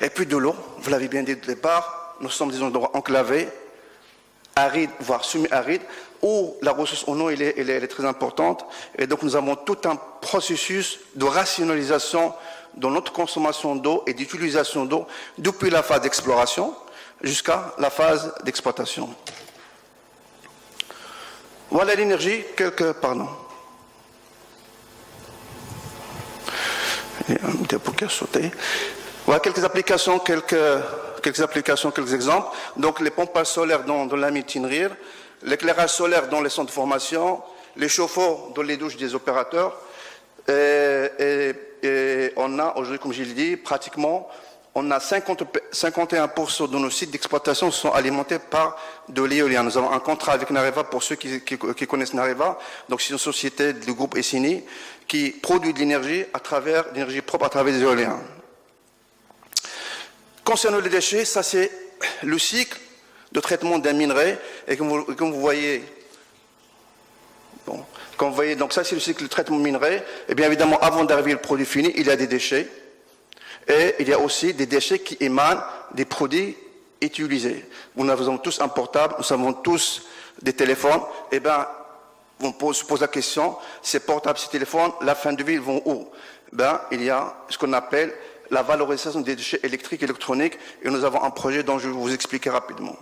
E: Et puis de l'eau, vous l'avez bien dit au départ, nous sommes des endroits enclavés, arides, voire semi-arides, où la ressource en eau elle est très importante. Et donc nous avons tout un processus de rationalisation de notre consommation d'eau et d'utilisation d'eau depuis la phase d'exploration jusqu'à la phase d'exploitation. Voilà l'énergie, Voilà quelques applications, quelques exemples. Donc les pompes solaires dans la mine Tinrir, l'éclairage solaire dans les centres de formation, les chauffe-eau dans les douches des opérateurs. Et on a aujourd'hui, comme je l'ai dit, pratiquement, on a 51% de nos sites d'exploitation sont alimentés par de l'éolien. Nous avons un contrat avec Nareva, pour ceux qui connaissent Nareva. Donc c'est une société du groupe Essini qui produit de l'énergie propre à travers des éoliens. Concernant les déchets, ça c'est le cycle de traitement d'un minerai. Et comme vous voyez, donc ça c'est le cycle de traitement minerai. Et bien évidemment, avant d'arriver au produit fini, il y a des déchets. Et il y a aussi des déchets qui émanent des produits utilisés. Nous avons tous un portable, nous avons tous des téléphones. Eh bien, on se pose la question, ces portables, ces téléphones, la fin de vie, ils vont où? Il y a ce qu'on appelle la valorisation des déchets électriques et électroniques. Et nous avons un projet dont je vais vous expliquer rapidement.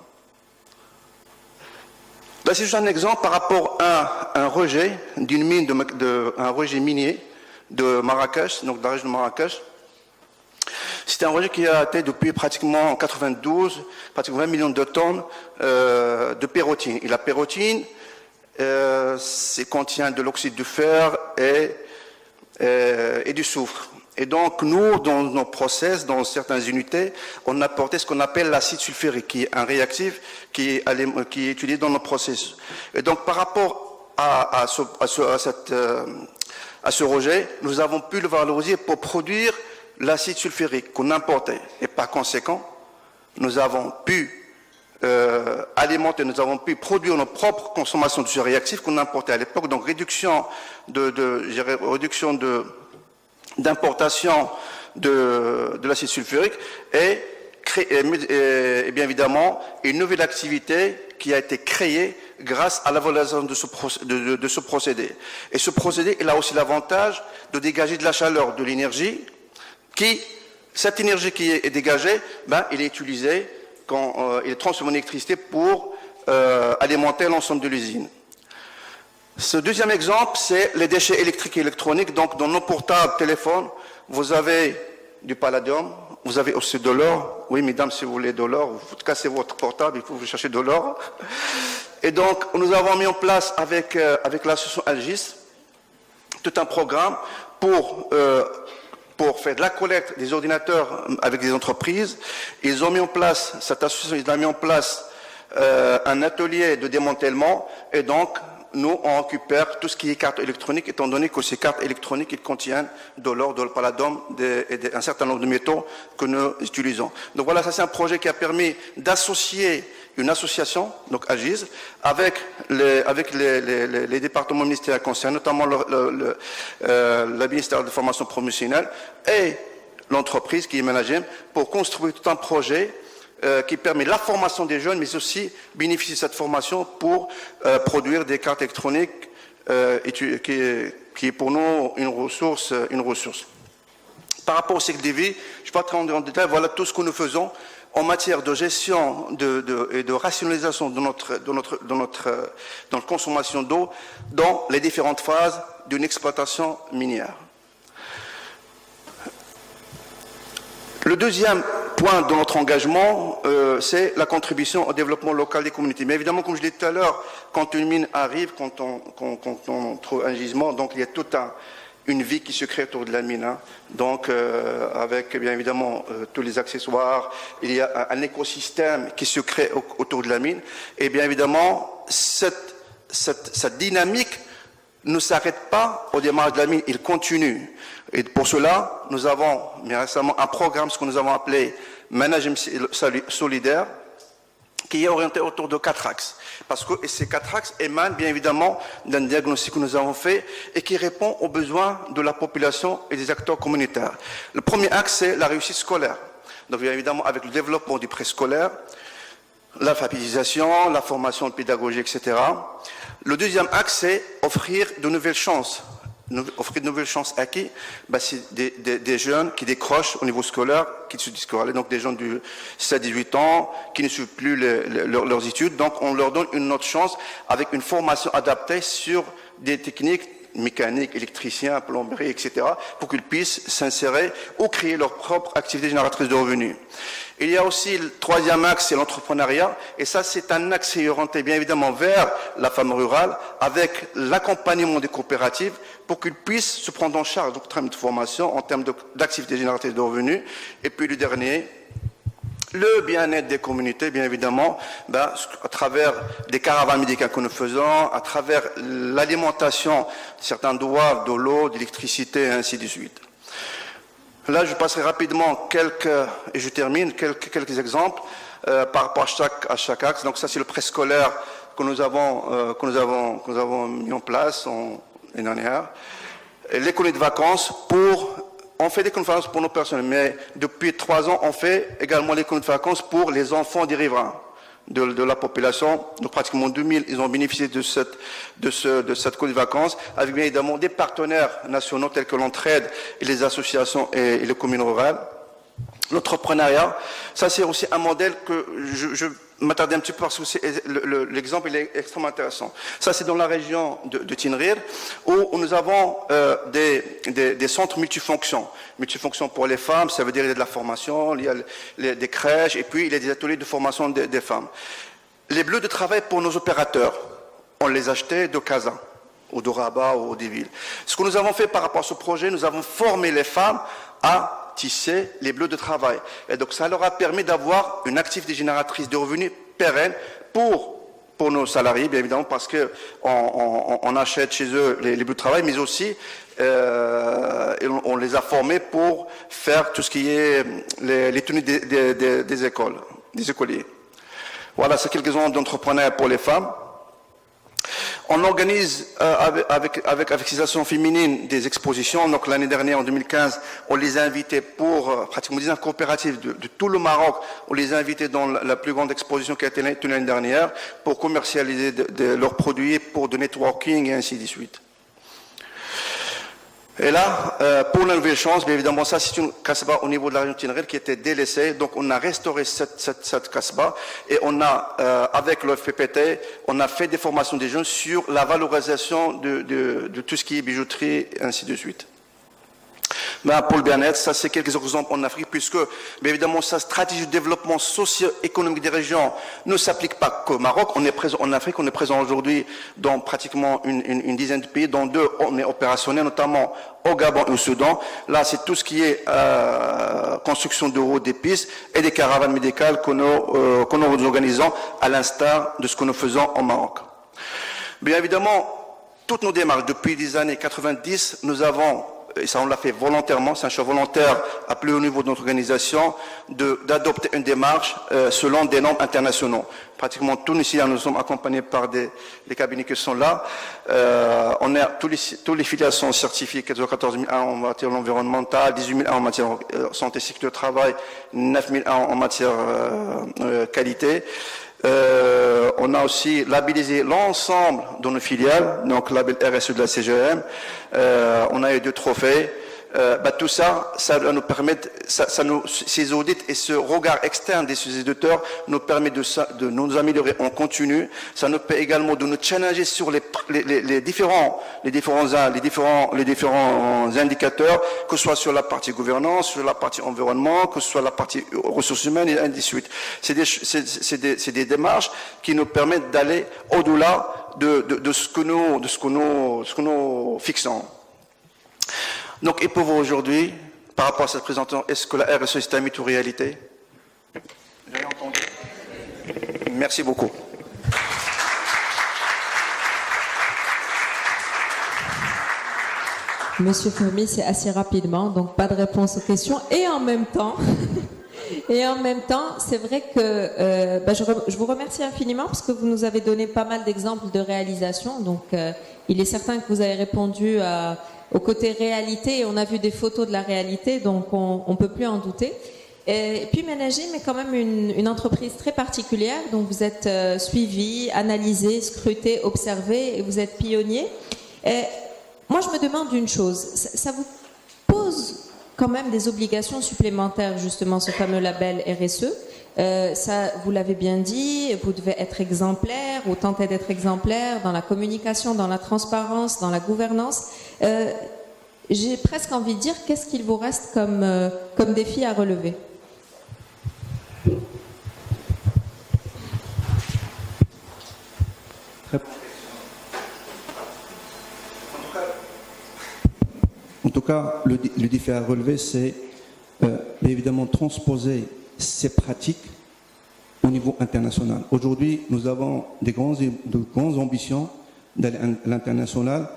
E: Là, c'est juste un exemple par rapport à un rejet d'une mine, un rejet minier de Marrakech, donc de la région de Marrakech. C'est un rejet qui a été depuis pratiquement 92, pratiquement 20 millions de tonnes de pérotine. Et la pérotine, contient de l'oxyde de fer et du soufre. Et donc, nous, dans nos process, dans certaines unités, on a apporté ce qu'on appelle l'acide sulfurique, qui est un réactif qui est utilisé dans nos processus. Et donc, par rapport à ce rejet, nous avons pu le valoriser pour produire l'acide sulfurique qu'on importait. Et par conséquent, nous avons pu alimenter, nous avons pu produire nos propres consommations de ce réactif qu'on importait à l'époque. Donc, réduction d'importation de l'acide sulfurique et bien évidemment une nouvelle activité qui a été créée grâce à la valorisation de ce procédé. Et ce procédé, il a aussi l'avantage de dégager de la chaleur, de l'énergie, cette énergie qui est dégagée, il est utilisé quand il est transformé en électricité pour alimenter l'ensemble de l'usine. Ce deuxième exemple, c'est les déchets électriques et électroniques. Donc, dans nos portables, téléphones, vous avez du palladium, vous avez aussi de l'or. Oui, mesdames, si vous voulez de l'or, vous cassez votre portable, il faut vous chercher de l'or. Et donc, nous avons mis en place avec l'association Algis tout un programme pour faire de la collecte des ordinateurs avec des entreprises. Ils ont mis en place, cette association a mis en place un atelier de démantèlement, et donc nous on récupère tout ce qui est carte électronique, étant donné que ces cartes électroniques ils contiennent de l'or, de palladium et un certain nombre de métaux que nous utilisons. Donc voilà, ça c'est un projet qui a permis d'associer une association, donc Agis, avec les départements ministériels concernés, notamment le ministère de formation professionnelle et l'entreprise qui est managée, pour construire tout un projet qui permet la formation des jeunes, mais aussi bénéficier de cette formation pour produire des cartes électroniques qui est pour nous une ressource. Par rapport au cycle de vie, je ne vais pas très en détail, voilà tout ce que nous faisons en matière de gestion et de rationalisation de notre consommation d'eau dans les différentes phases d'une exploitation minière. Le deuxième point de notre engagement, c'est la contribution au développement local des communautés. Mais évidemment, comme je l'ai dit tout à l'heure, quand une mine arrive, quand on trouve un gisement, donc il y a toute une vie qui se crée autour de la mine. Hein. Donc, avec bien évidemment tous les accessoires, il y a un écosystème qui se crée autour de la mine. Et bien évidemment, cette dynamique ne s'arrête pas au démarrage de la mine, il continue. Et pour cela, nous avons mais récemment un programme, ce que nous avons appelé Management solidaire, qui est orienté autour de 4 axes. Parce que ces 4 axes émanent bien évidemment d'un diagnostic que nous avons fait et qui répond aux besoins de la population et des acteurs communautaires. Le premier axe, c'est la réussite scolaire. Donc bien évidemment, avec le développement du préscolaire, l'alphabétisation, la formation pédagogique, etc. Le deuxième axe, c'est offrir de nouvelles chances. Offrir de nouvelles chances à qui? C'est des jeunes qui décrochent au niveau scolaire, qui se disent donc des gens de 7-18 ans, qui ne suivent plus leurs études. Donc on leur donne une autre chance avec une formation adaptée sur des techniques mécaniques, électriciens, plomberie, etc., pour qu'ils puissent s'insérer ou créer leur propre activité génératrice de revenus. Il y a aussi le troisième axe, c'est l'entrepreneuriat, et ça c'est un axe orienté bien évidemment vers la femme rurale, avec l'accompagnement des coopératives, pour qu'ils puissent se prendre en charge en termes de formation, en termes d'activité génératrice de revenus. Et puis le dernier, le bien-être des communautés, bien évidemment, à travers des caravanes médicales que nous faisons, à travers l'alimentation de certains douars, de l'eau, d'électricité, et ainsi de suite. Là, je passerai rapidement et je termine, quelques exemples par rapport à chaque axe. Donc ça, c'est le préscolaire que nous avons mis en place l'année dernière. Les colonies de vacances on fait des colonies de vacances pour nos personnes, mais depuis 3 ans, on fait également les colonies de vacances pour les enfants des riverains de la population. Donc pratiquement 2000, ils ont bénéficié de cette colonie de vacances, avec bien évidemment des partenaires nationaux tels que l'Entraide et les associations et les communes rurales. L'entrepreneuriat, ça c'est aussi un modèle que je m'attarder un petit peu parce que l'exemple il est extrêmement intéressant. Ça c'est dans la région de Tinrir où nous avons des centres multifonctions. Multifonctions pour les femmes, ça veut dire il y a de la formation, il y a des crèches et puis il y a des ateliers de formation des femmes. Les bleus de travail pour nos opérateurs, on les achetait de Kazan ou de Rabat ou des villes. Ce que nous avons fait par rapport à ce projet, nous avons formé les femmes à tisser les bleus de travail. Et donc ça leur a permis d'avoir une activité génératrice de revenus pérenne pour nos salariés, bien évidemment, parce qu'on achète chez eux les bleus de travail, mais aussi on les a formés pour faire tout ce qui est les tenues des écoles, des écoliers. Voilà, c'est quelques-uns d'entrepreneurs pour les femmes. On organise avec Association féminine des expositions. Donc l'année dernière, en 2015, on les a invités pour pratiquement 19 coopératives de tout le Maroc. On les a invités dans la plus grande exposition qui a été tenue l'année dernière pour commercialiser leurs produits, pour de networking et ainsi de suite. Et là, pour la nouvelle chance, bien évidemment, ça c'est une casbah au niveau de la région Tinril qui était délaissée. Donc on a restauré cette casbah et on a, avec le FPPT, on a fait des formations des jeunes sur la valorisation de tout ce qui est bijouterie et ainsi de suite. Ben, pour le bien-être, ça c'est quelques exemples en Afrique, puisque bien évidemment sa stratégie de développement socio-économique des régions ne s'applique pas qu'au Maroc. On est présent en Afrique, on est présent aujourd'hui dans pratiquement une dizaine de pays, dont 2 on est opérationnel, notamment au Gabon et au Soudan. Là, c'est tout ce qui est construction de routes, des pistes et des caravanes médicales que nous organisons, à l'instar de ce que nous faisons au Maroc. Bien évidemment, toutes nos démarches depuis les années 90, nous avons, et ça on l'a fait volontairement, c'est un choix volontaire à plus haut niveau de notre organisation, d'adopter une démarche selon des normes internationaux. Pratiquement tous ici, nous sommes accompagnés par des cabinets qui sont là. On a tous les filiales sont certifiées, 14001 en matière environnementale, 18001 en matière santé, sécurité au travail, 9001 en matière qualité. On a aussi labellisé l'ensemble de nos filiales, donc label RSE de la CGM. On a eu 2 trophées. Tout ça, ça nous permet, ces audits et ce regard externe des éditeurs nous permet de nous améliorer en continu. Ça nous permet également de nous challenger sur les différents indicateurs, que ce soit sur la partie gouvernance, sur la partie environnement, que ce soit la partie ressources humaines et ainsi de suite. C'est des démarches qui nous permettent d'aller au-delà de ce que nous fixons. Donc, et pour vous aujourd'hui, par rapport à cette présentation, est-ce que la RSE est un mythe ou réalité? J'ai entendu. Merci beaucoup.
D: Monsieur Fermi, c'est assez rapidement, donc pas de réponse aux questions. Et en même temps, c'est vrai que je vous remercie infiniment parce que vous nous avez donné pas mal d'exemples de réalisation. Donc, il est certain que vous avez répondu au côté réalité, et on a vu des photos de la réalité, donc on ne peut plus en douter. Et puis Managim est quand même une entreprise très particulière, donc vous êtes suivi, analysé, scruté, observé, et vous êtes pionnier. Et moi, je me demande une chose, ça vous pose quand même des obligations supplémentaires, justement, ce fameux label RSE. Ça, vous l'avez bien dit, vous devez être exemplaire ou tenter d'être exemplaire dans la communication, dans la transparence, dans la gouvernance. J'ai presque envie de dire, qu'est-ce qu'il vous reste comme défi à relever?
F: En tout cas, le défi à relever, c'est évidemment transposer ces pratiques au niveau international. Aujourd'hui, nous avons de grandes ambitions d'aller à l'international.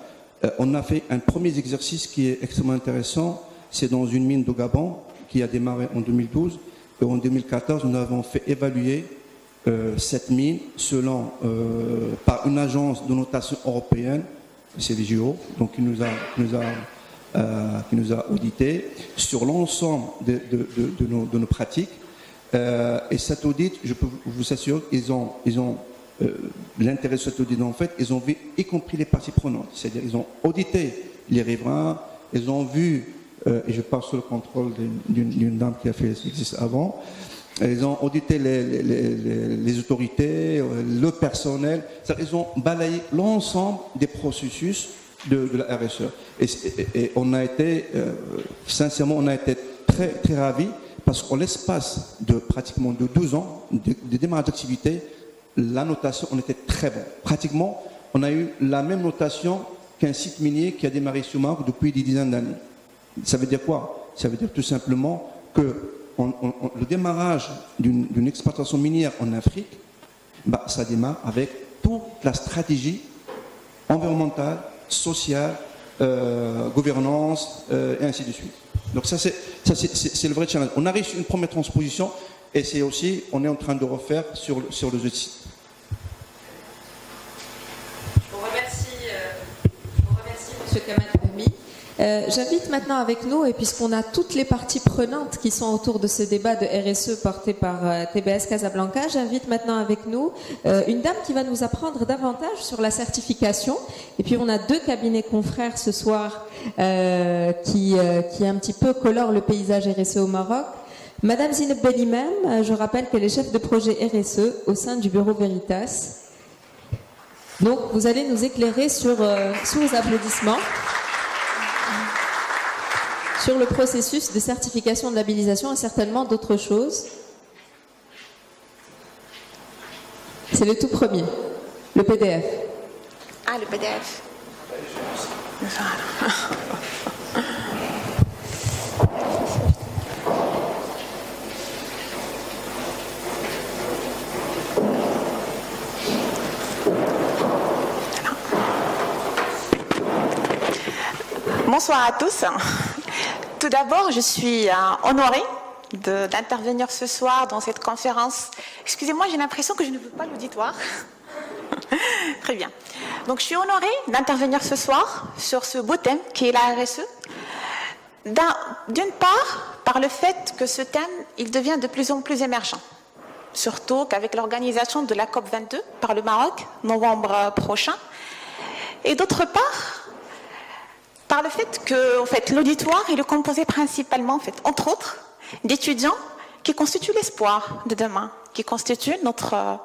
F: On a fait un premier exercice qui est extrêmement intéressant. C'est dans une mine de Gabon qui a démarré en 2012. Et en 2014, nous avons fait évaluer cette mine par une agence de notation européenne, c'est l'IGO, donc qui nous a audité sur l'ensemble de nos pratiques. Et cet audit, je peux vous assurer qu'ils ont l'intérêt de cet audit, en fait, ils ont vu, y compris les parties prenantes, c'est-à-dire ils ont audité les riverains, ils ont vu, et je parle sous le contrôle d'une dame qui a fait l'exercice avant, ils ont audité les autorités, le personnel, ils ont balayé l'ensemble des processus de la RSE. Et on a été, sincèrement, on a été très, très ravis, parce qu'en l'espace de pratiquement de 12 ans de démarrage d'activité, la notation, on était très bon. Pratiquement, on a eu la même notation qu'un site minier qui a démarré sur Maroc depuis des dizaines d'années. Ça veut dire quoi? Ça veut dire tout simplement que le démarrage d'une exploitation minière en Afrique, ça démarre avec toute la stratégie environnementale, sociale, gouvernance, et ainsi de suite. Donc ça c'est le vrai challenge. On a réussi une première transposition et c'est aussi, on est en train de refaire sur le site.
A: Je vous remercie.
D: J'invite maintenant avec nous, et puisqu'on a toutes les parties prenantes qui sont autour de ce débat de RSE porté par TBS Casablanca, j'invite maintenant avec nous une dame qui va nous apprendre davantage sur la certification. Et puis on a 2 cabinets confrères ce soir qui un petit peu colorent le paysage RSE au Maroc. Madame Zineb Belimem, je rappelle qu'elle est chef de projet RSE au sein du bureau Veritas. Donc vous allez nous éclairer sur, sous vos applaudissements, sur le processus de certification de labellisation et certainement d'autres choses. C'est le tout premier, le PDF.
G: Ah, le PDF. Voilà. Bonsoir à tous. Tout d'abord, je suis honorée d'intervenir ce soir dans cette conférence. Excusez-moi, j'ai l'impression que je ne veux pas l'auditoire. Très bien. Donc, je suis honorée d'intervenir ce soir sur ce beau thème qui est la RSE. D'une part, par le fait que ce thème, il devient de plus en plus émergent. Surtout qu'avec l'organisation de la COP22 par le Maroc, novembre prochain. Et d'autre part, par le fait que l'auditoire est composé principalement, entre autres, d'étudiants qui constituent l'espoir de demain, qui constituent notre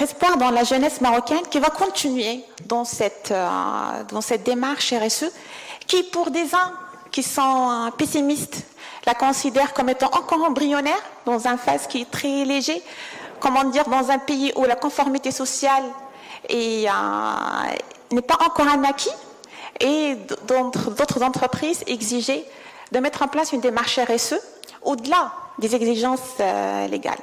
G: espoir dans la jeunesse marocaine, qui va continuer dans cette démarche RSE, qui pour des uns qui sont pessimistes, la considèrent comme étant encore embryonnaire, dans une phase qui est très léger, dans un pays où la conformité sociale n'est pas encore un acquis, et d'autres entreprises exigeaient de mettre en place une démarche RSE au-delà des exigences légales.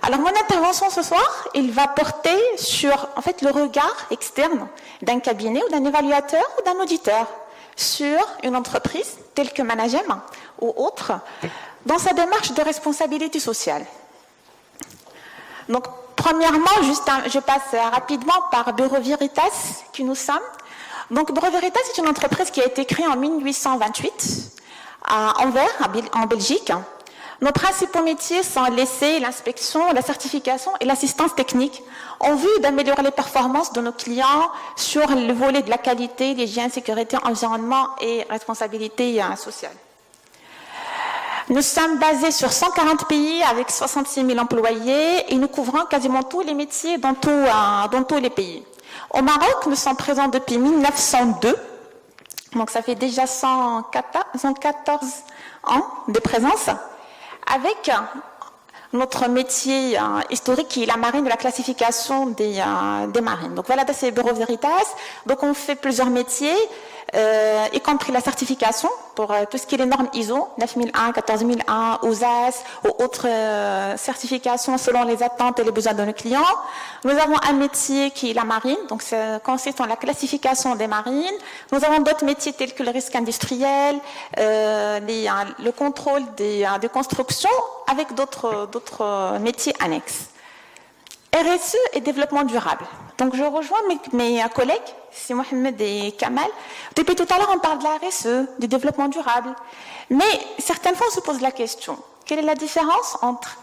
G: Alors mon intervention ce soir, il va porter sur le regard externe d'un cabinet ou d'un évaluateur ou d'un auditeur sur une entreprise telle que Managem ou autre dans sa démarche de responsabilité sociale. Donc premièrement, je passe rapidement par Bureau Veritas qui nous sommes. Donc, Bureau Veritas est une entreprise qui a été créée en 1828 à Anvers, en Belgique. Nos principaux métiers sont l'essai, l'inspection, la certification et l'assistance technique en vue d'améliorer les performances de nos clients sur le volet de la qualité, l'hygiène, sécurité, environnement et responsabilité sociale. Nous sommes basés sur 140 pays avec 66 000 employés et nous couvrons quasiment tous les métiers dans tous les pays. Au Maroc, nous sommes présents depuis 1902, donc ça fait déjà 114 ans de présence, avec notre métier historique qui est la marine, de la classification des marines. Donc voilà, c'est Bureau Veritas. Donc on fait plusieurs métiers, y compris la certification pour tout ce qui est les normes ISO 9001, 14001, OSAS ou autres certifications selon les attentes et les besoins de nos clients. Nous avons un métier qui est la marine, donc ça consiste en la classification des marines. Nous avons d'autres métiers tels que le risque industriel, le contrôle des constructions, avec d'autres métiers annexes. RSE et développement durable. Donc je rejoins mes collègues, c'est Mohamed et Kamal. Depuis tout à l'heure, on parle de la RSE, du développement durable. Mais certaines fois, on se pose la question, quelle est la différence entre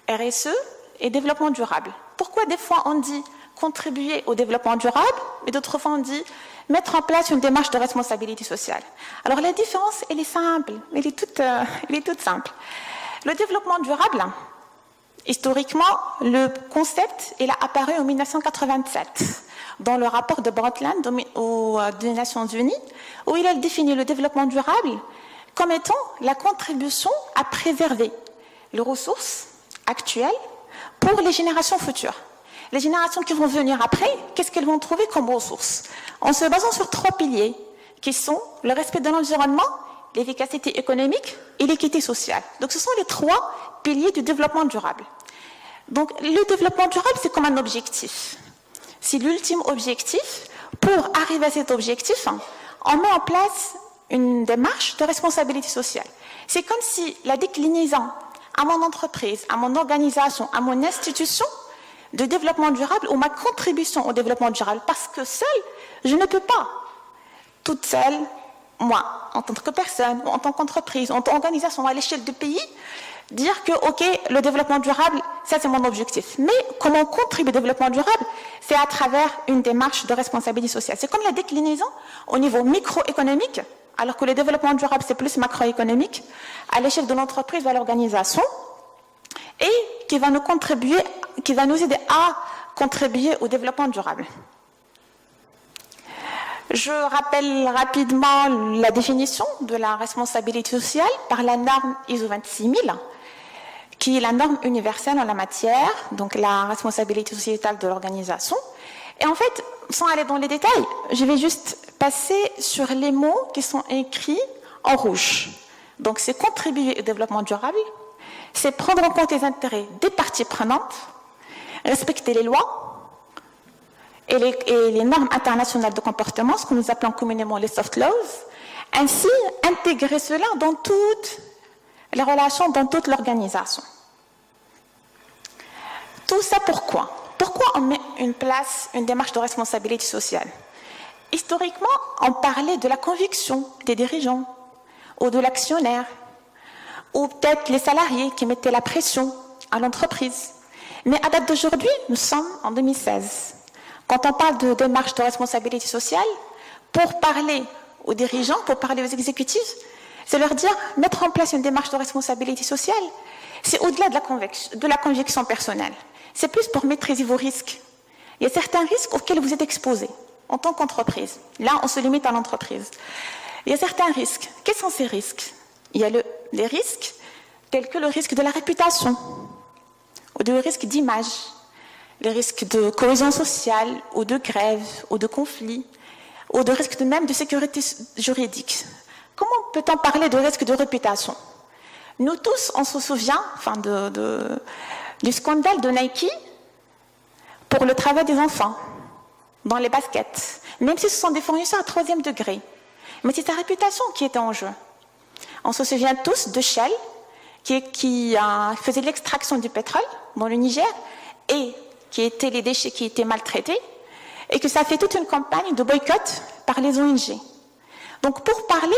G: RSE et développement durable? Pourquoi des fois on dit contribuer au développement durable, et d'autres fois on dit mettre en place une démarche de responsabilité sociale? Alors la différence, elle est simple, elle est toute simple. Le développement durable, historiquement, le concept il a apparu en 1987 dans le rapport de Brundtland des Nations Unies, où il a défini le développement durable comme étant la contribution à préserver les ressources actuelles pour les générations futures. Les générations qui vont venir après, qu'est-ce qu'elles vont trouver comme ressources? En se basant sur 3 piliers, qui sont le respect de l'environnement, l'efficacité économique et l'équité sociale. Donc ce sont les 3 piliers du développement durable. Donc le développement durable, c'est comme un objectif. C'est l'ultime objectif. Pour arriver à cet objectif, on met en place une démarche de responsabilité sociale. C'est comme si la déclinaison à mon entreprise, à mon organisation, à mon institution de développement durable ou ma contribution au développement durable, parce que seule, je ne peux pas, toute seule, moi, en tant que personne, ou en tant qu'entreprise, en tant qu'organisation à l'échelle du pays, dire que, OK, le développement durable, ça c'est mon objectif. Mais comment on contribue au développement durable? C'est à travers une démarche de responsabilité sociale. C'est comme la déclinaison au niveau microéconomique, alors que le développement durable, c'est plus macroéconomique, à l'échelle de l'entreprise ou à l'organisation, et qui va nous aider à contribuer au développement durable. Je rappelle rapidement la définition de la responsabilité sociale par la norme ISO 26000, qui est la norme universelle en la matière, donc la responsabilité sociétale de l'organisation. Et en fait, sans aller dans les détails, je vais juste passer sur les mots qui sont écrits en rouge. Donc c'est contribuer au développement durable, c'est prendre en compte les intérêts des parties prenantes, respecter les lois, et les normes internationales de comportement, ce que nous appelons communément les soft laws, ainsi intégrer cela dans toutes les relations, dans toute l'organisation. Tout ça pourquoi? Pourquoi on met une démarche de responsabilité sociale? Historiquement, on parlait de la conviction des dirigeants, ou de l'actionnaire, ou peut-être les salariés qui mettaient la pression à l'entreprise. Mais à date d'aujourd'hui, nous sommes en 2016. Quand on parle de démarche de responsabilité sociale, pour parler aux dirigeants, pour parler aux exécutifs, c'est leur dire, mettre en place une démarche de responsabilité sociale, c'est au-delà de la conviction personnelle. C'est plus pour maîtriser vos risques. Il y a certains risques auxquels vous êtes exposés en tant qu'entreprise. Là, on se limite à l'entreprise. Il y a certains risques. Quels sont ces risques? Il y a les risques tels que le risque de la réputation, ou le risque d'image, les risques de cohésion sociale, ou de grève, ou de conflit, ou de risque même de sécurité juridique. Comment peut-on parler de risque de réputation? Nous tous, on se souvient du scandale de Nike pour le travail des enfants dans les baskets, même si ce sont des fournisseurs à 3e degré. Mais c'est sa réputation qui était en jeu. On se souvient tous de Shell qui faisait l'extraction du pétrole dans le Niger et qui étaient les déchets qui étaient maltraités, et que ça fait toute une campagne de boycott par les ONG. Donc pour parler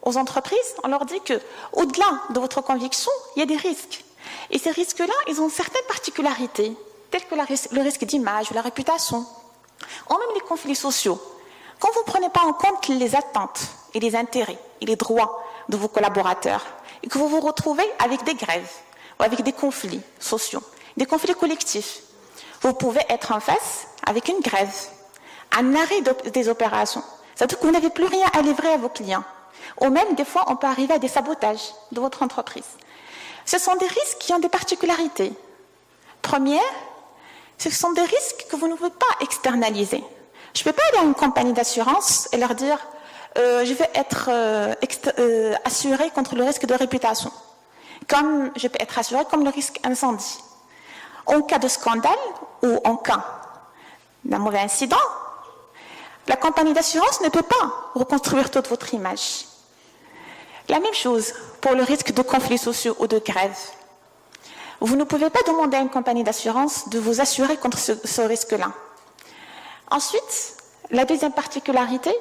G: aux entreprises, on leur dit que au-delà de votre conviction, il y a des risques. Et ces risques-là, ils ont certaines particularités, telles que le risque d'image ou la réputation, ou même les conflits sociaux. Quand vous ne prenez pas en compte les attentes et les intérêts et les droits de vos collaborateurs, et que vous vous retrouvez avec des grèves ou avec des conflits sociaux, des conflits collectifs, vous pouvez être en face avec une grève, un arrêt des opérations. Ça veut dire que vous n'avez plus rien à livrer à vos clients. Ou même, des fois, on peut arriver à des sabotages de votre entreprise. Ce sont des risques qui ont des particularités. Première, ce sont des risques que vous ne pouvez pas externaliser. Je ne peux pas aller à une compagnie d'assurance et leur dire je vais être assuré contre le risque de réputation, comme je peux être assuré comme le risque incendie. En cas de scandale ou en cas d'un mauvais incident, la compagnie d'assurance ne peut pas reconstruire toute votre image. La même chose pour le risque de conflits sociaux ou de grève. Vous ne pouvez pas demander à une compagnie d'assurance de vous assurer contre ce risque-là. Ensuite, la deuxième particularité,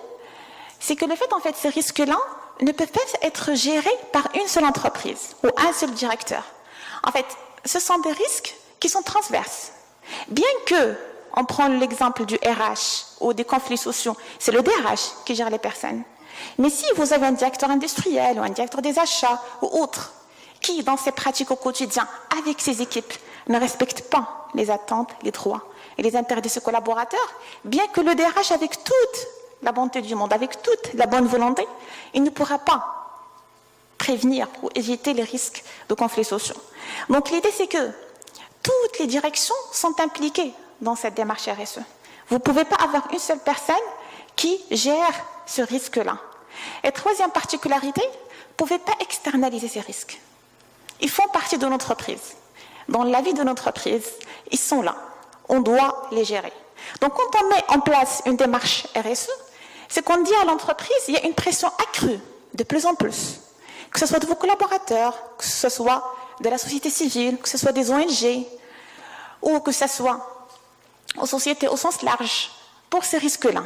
G: c'est que le fait, en fait, ces risques-là ne peuvent pas être gérés par une seule entreprise ou un seul directeur. En fait, ce sont des risques qui sont transverses. Bien que, on prend l'exemple du RH ou des conflits sociaux, c'est le DRH qui gère les personnes. Mais si vous avez un directeur industriel ou un directeur des achats ou autre, qui, dans ses pratiques au quotidien, avec ses équipes, ne respecte pas les attentes, les droits et les intérêts de ses collaborateurs, bien que le DRH, avec toute la bonté du monde, avec toute la bonne volonté, il ne pourra pas prévenir ou éviter les risques de conflits sociaux. Donc l'idée, c'est que toutes les directions sont impliquées dans cette démarche RSE. Vous ne pouvez pas avoir une seule personne qui gère ce risque-là. Et troisième particularité, vous ne pouvez pas externaliser ces risques. Ils font partie de l'entreprise. Dans la vie de l'entreprise, ils sont là. On doit les gérer. Donc quand on met en place une démarche RSE, c'est qu'on dit à l'entreprise, il y a une pression accrue, de plus en plus. Que ce soit de vos collaborateurs, que ce soit de la société civile, que ce soit des ONG, ou que ce soit aux sociétés au sens large, pour ces risques-là.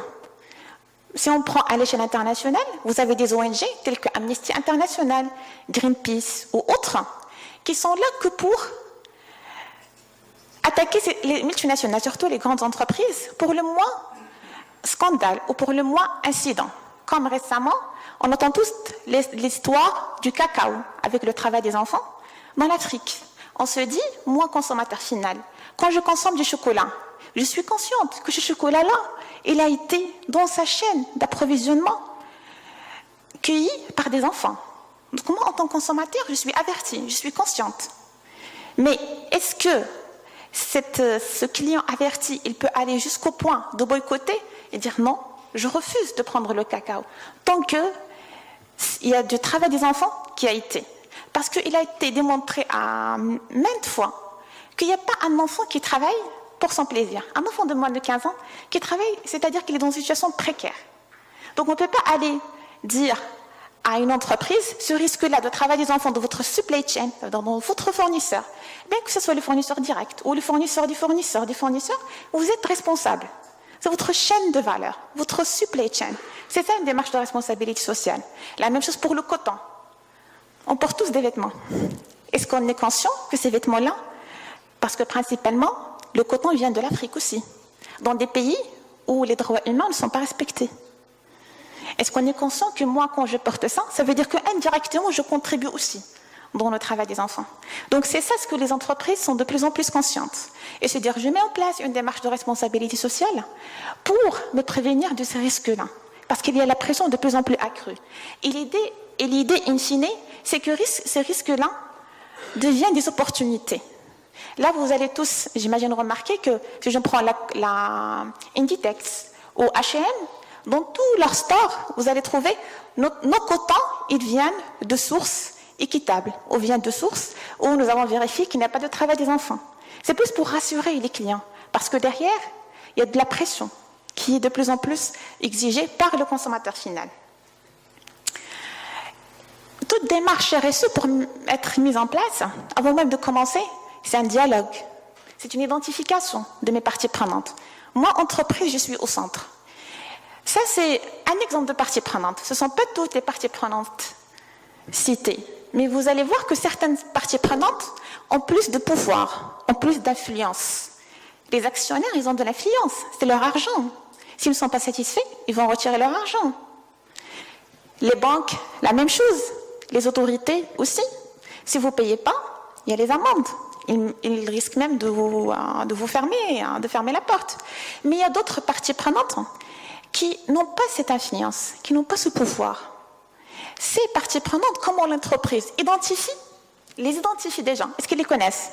G: si on prend à l'échelle internationale, vous avez des ONG telles que Amnesty International, Greenpeace ou autres, qui sont là que pour attaquer les multinationales, surtout les grandes entreprises, pour le moins scandale ou pour le moins incident. Comme récemment, on entend tous l'histoire du cacao avec le travail des enfants dans l'Afrique. On se dit, moi, consommateur final, quand je consomme du chocolat, je suis consciente que ce chocolat-là, il a été dans sa chaîne d'approvisionnement cueilli par des enfants. Donc moi, en tant que consommateur, je suis avertie, je suis consciente. Mais est-ce que ce client averti, il peut aller jusqu'au point de boycotter et dire non, je refuse de prendre le cacao, tant qu'il y a du travail des enfants qui a été. Parce qu'il a été démontré à maintes fois qu'il n'y a pas un enfant qui travaille pour son plaisir. Un enfant de moins de 15 ans qui travaille, c'est-à-dire qu'il est dans une situation précaire. Donc on ne peut pas aller dire à une entreprise ce risque-là de travail des enfants dans votre supply chain, dans votre fournisseur, bien que ce soit le fournisseur direct ou le fournisseur des fournisseurs, vous êtes responsable. C'est votre chaîne de valeur, votre supply chain. C'est ça une démarche de responsabilité sociale. La même chose pour le coton. On porte tous des vêtements. Est-ce qu'on est conscient que ces vêtements-là, parce que principalement, le coton vient de l'Afrique aussi, dans des pays où les droits humains ne sont pas respectés. Est-ce qu'on est conscient que moi, quand je porte ça, ça veut dire qu'indirectement, je contribue aussi dans le travail des enfants. Donc c'est ça ce que les entreprises sont de plus en plus conscientes. Et se dire, je mets en place une démarche de responsabilité sociale pour me prévenir de ces risques-là. Parce qu'il y a la pression de plus en plus accrue. Et l'idée in fine, c'est que ces risques-là deviennent des opportunités. Là, vous allez tous, j'imagine, remarquer que si je prends la Inditex ou H&M, dans tous leurs stores, vous allez trouver nos cotons, ils viennent de sources équitables, ou viennent de sources où nous avons vérifié qu'il n'y a pas de travail des enfants. C'est plus pour rassurer les clients, parce que derrière, il y a de la pression qui est de plus en plus exigée par le consommateur final. Toute démarche RSE pour être mise en place, avant même de commencer, c'est un dialogue. C'est une identification de mes parties prenantes. Moi, entreprise, je suis au centre. Ça, c'est un exemple de parties prenantes. Ce ne sont pas toutes les parties prenantes citées. Mais vous allez voir que certaines parties prenantes ont plus de pouvoir, ont plus d'influence. Les actionnaires, ils ont de l'influence. C'est leur argent. S'ils ne sont pas satisfaits, ils vont retirer leur argent. Les banques, la même chose. Les autorités aussi. Si vous ne payez pas, il y a les amendes. Ils risquent même de vous fermer, de fermer la porte. Mais il y a d'autres parties prenantes qui n'ont pas cette influence, qui n'ont pas ce pouvoir. Ces parties prenantes, comment l'entreprise les identifie déjà. Est-ce qu'ils les connaissent?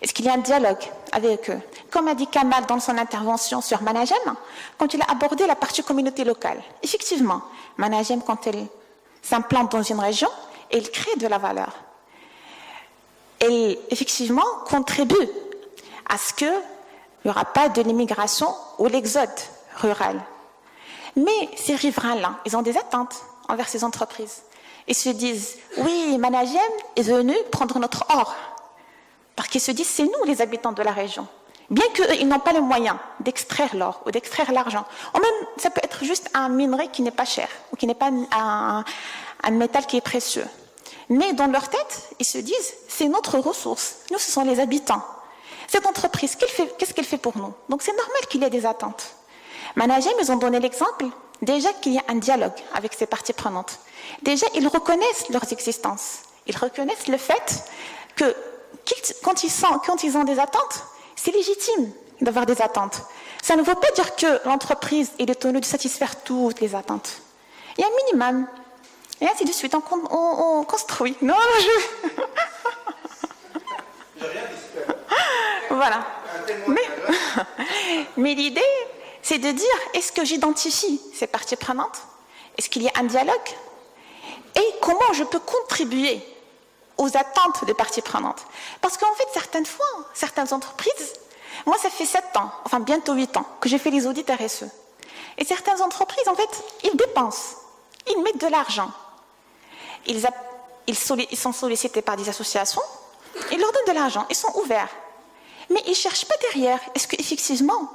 G: Est-ce qu'il y a un dialogue avec eux? Comme a dit Kamal dans son intervention sur Managem, quand il a abordé la partie communauté locale. Effectivement, Managem, quand elle s'implante dans une région, elle crée de la valeur. Elle, effectivement, contribue à ce qu'il n'y aura pas de l'immigration ou l'exode rural. Mais ces riverains-là, ils ont des attentes envers ces entreprises. Ils se disent, oui, Managem est venu prendre notre or. Parce qu'ils se disent, c'est nous les habitants de la région. Bien qu'ils n'ont pas les moyens d'extraire l'or ou d'extraire l'argent. Ou même, ça peut être juste un minerai qui n'est pas cher, ou qui n'est pas un métal qui est précieux. Mais dans leur tête, ils se disent, c'est notre ressource. Nous, ce sont les habitants. Cette entreprise, qu'est-ce qu'elle fait pour nous? Donc c'est normal qu'il y ait des attentes. Managem, ils ont donné l'exemple, déjà qu'il y a un dialogue avec ces parties prenantes. Déjà, ils reconnaissent leurs existences. Ils reconnaissent le fait que quand ils ont des attentes, c'est légitime d'avoir des attentes. Ça ne veut pas dire que l'entreprise est tenue de satisfaire toutes les attentes. Il y a un minimum. Et ainsi de suite, on construit. Non, Voilà. Mais l'idée, c'est de dire, est-ce que j'identifie ces parties prenantes? Est-ce qu'il y a un dialogue? Et comment je peux contribuer aux attentes des parties prenantes? Parce qu'en fait, certaines entreprises, moi ça fait 7 ans, enfin bientôt 8 ans, que j'ai fait les audits RSE. Et certaines entreprises, en fait, ils dépensent, ils mettent de l'argent. Ils sont sollicités par des associations, ils leur donnent de l'argent, ils sont ouverts. Mais ils ne cherchent pas derrière, est-ce qu'effectivement,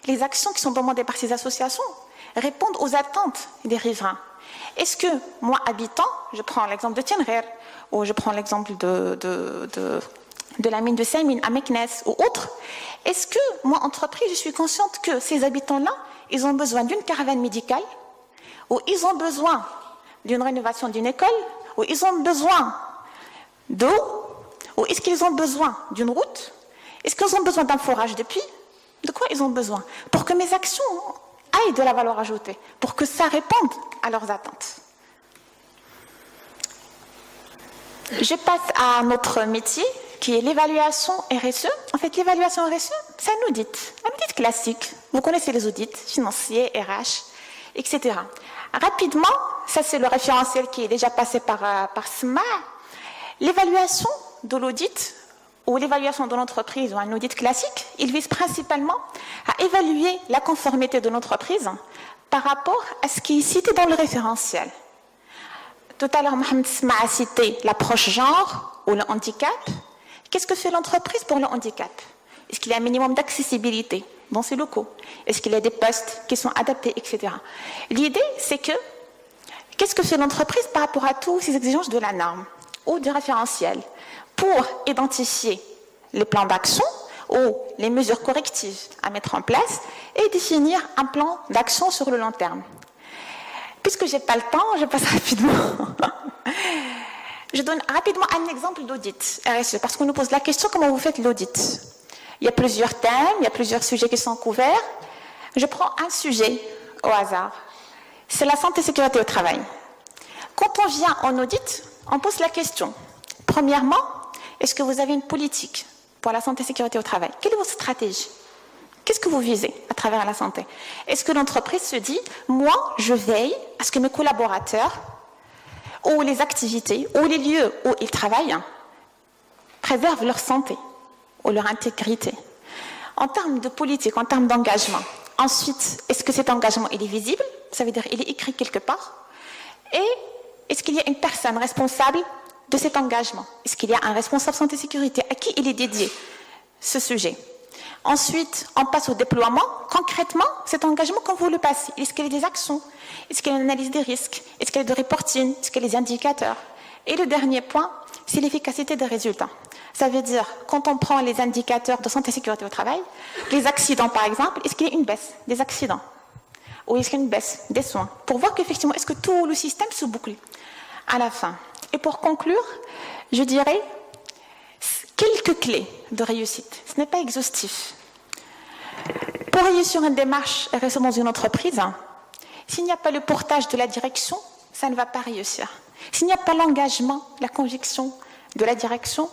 G: les actions qui sont demandées par ces associations répondent aux attentes des riverains. Est-ce que moi, habitant, je prends l'exemple de Tienrer, ou je prends l'exemple de la mine de Saïmine à Meknes ou autre, est-ce que moi, entreprise, je suis consciente que ces habitants-là, ils ont besoin d'une caravane médicale, ou ils ont besoin d'une rénovation d'une école, ou ils ont besoin d'eau, ou est-ce qu'ils ont besoin d'une route? Est-ce qu'ils ont besoin d'un forage de puits? De quoi ils ont besoin? Pour que mes actions aillent de la valeur ajoutée, pour que ça réponde à leurs attentes. Je passe à notre métier, qui est l'évaluation RSE. En fait, l'évaluation RSE, c'est un audit classique. Vous connaissez les audits financiers, RH, etc. Rapidement, ça c'est le référentiel qui est déjà passé par SMA. L'évaluation de l'audit ou l'évaluation de l'entreprise ou un audit classique, il vise principalement à évaluer la conformité de l'entreprise par rapport à ce qui est cité dans le référentiel. Tout à l'heure, Mohamed Sma a cité l'approche genre ou le handicap. Qu'est-ce que fait l'entreprise pour le handicap? Est-ce qu'il y a un minimum d'accessibilité dans ses locaux? Est-ce qu'il y a des postes qui sont adaptés, etc. L'idée, c'est que qu'est-ce que fait l'entreprise par rapport à toutes ces exigences de la norme ou du référentiel pour identifier les plans d'action ou les mesures correctives à mettre en place et définir un plan d'action sur le long terme. Puisque je n'ai pas le temps, je passe rapidement. Je donne rapidement un exemple d'audit RSE, parce qu'on nous pose la question comment vous faites l'audit. Il y a plusieurs thèmes, il y a plusieurs sujets qui sont couverts. Je prends un sujet au hasard. C'est la santé et sécurité au travail. Quand on vient en audit, on pose la question. Premièrement, est-ce que vous avez une politique pour la santé et sécurité au travail? Quelle est votre stratégie? Qu'est-ce que vous visez à travers la santé? Est-ce que l'entreprise se dit, moi, je veille à ce que mes collaborateurs, ou les activités, ou les lieux où ils travaillent, préservent leur santé, ou leur intégrité? En termes de politique, en termes d'engagement, ensuite, est-ce que cet engagement il est visible? Ça veut dire il est écrit quelque part. Et est-ce qu'il y a une personne responsable de cet engagement? Est-ce qu'il y a un responsable santé-sécurité à qui il est dédié ce sujet? Ensuite, on passe au déploiement. Concrètement, cet engagement, quand vous le passez, est-ce qu'il y a des actions? Est-ce qu'il y a une analyse des risques? Est-ce qu'il y a du reporting? Est-ce qu'il y a des indicateurs? Et le dernier point, c'est l'efficacité des résultats. Ça veut dire, quand on prend les indicateurs de santé et sécurité au travail, les accidents par exemple, est-ce qu'il y a une baisse des accidents? Ou est-ce qu'il y a une baisse des soins? Pour voir qu'effectivement, est-ce que tout le système se boucle à la fin. Et pour conclure, je dirais quelques clés de réussite. Ce n'est pas exhaustif. Pour réussir une démarche RSE dans une entreprise, s'il n'y a pas le portage de la direction, ça ne va pas réussir. S'il n'y a pas l'engagement, la conviction de la direction,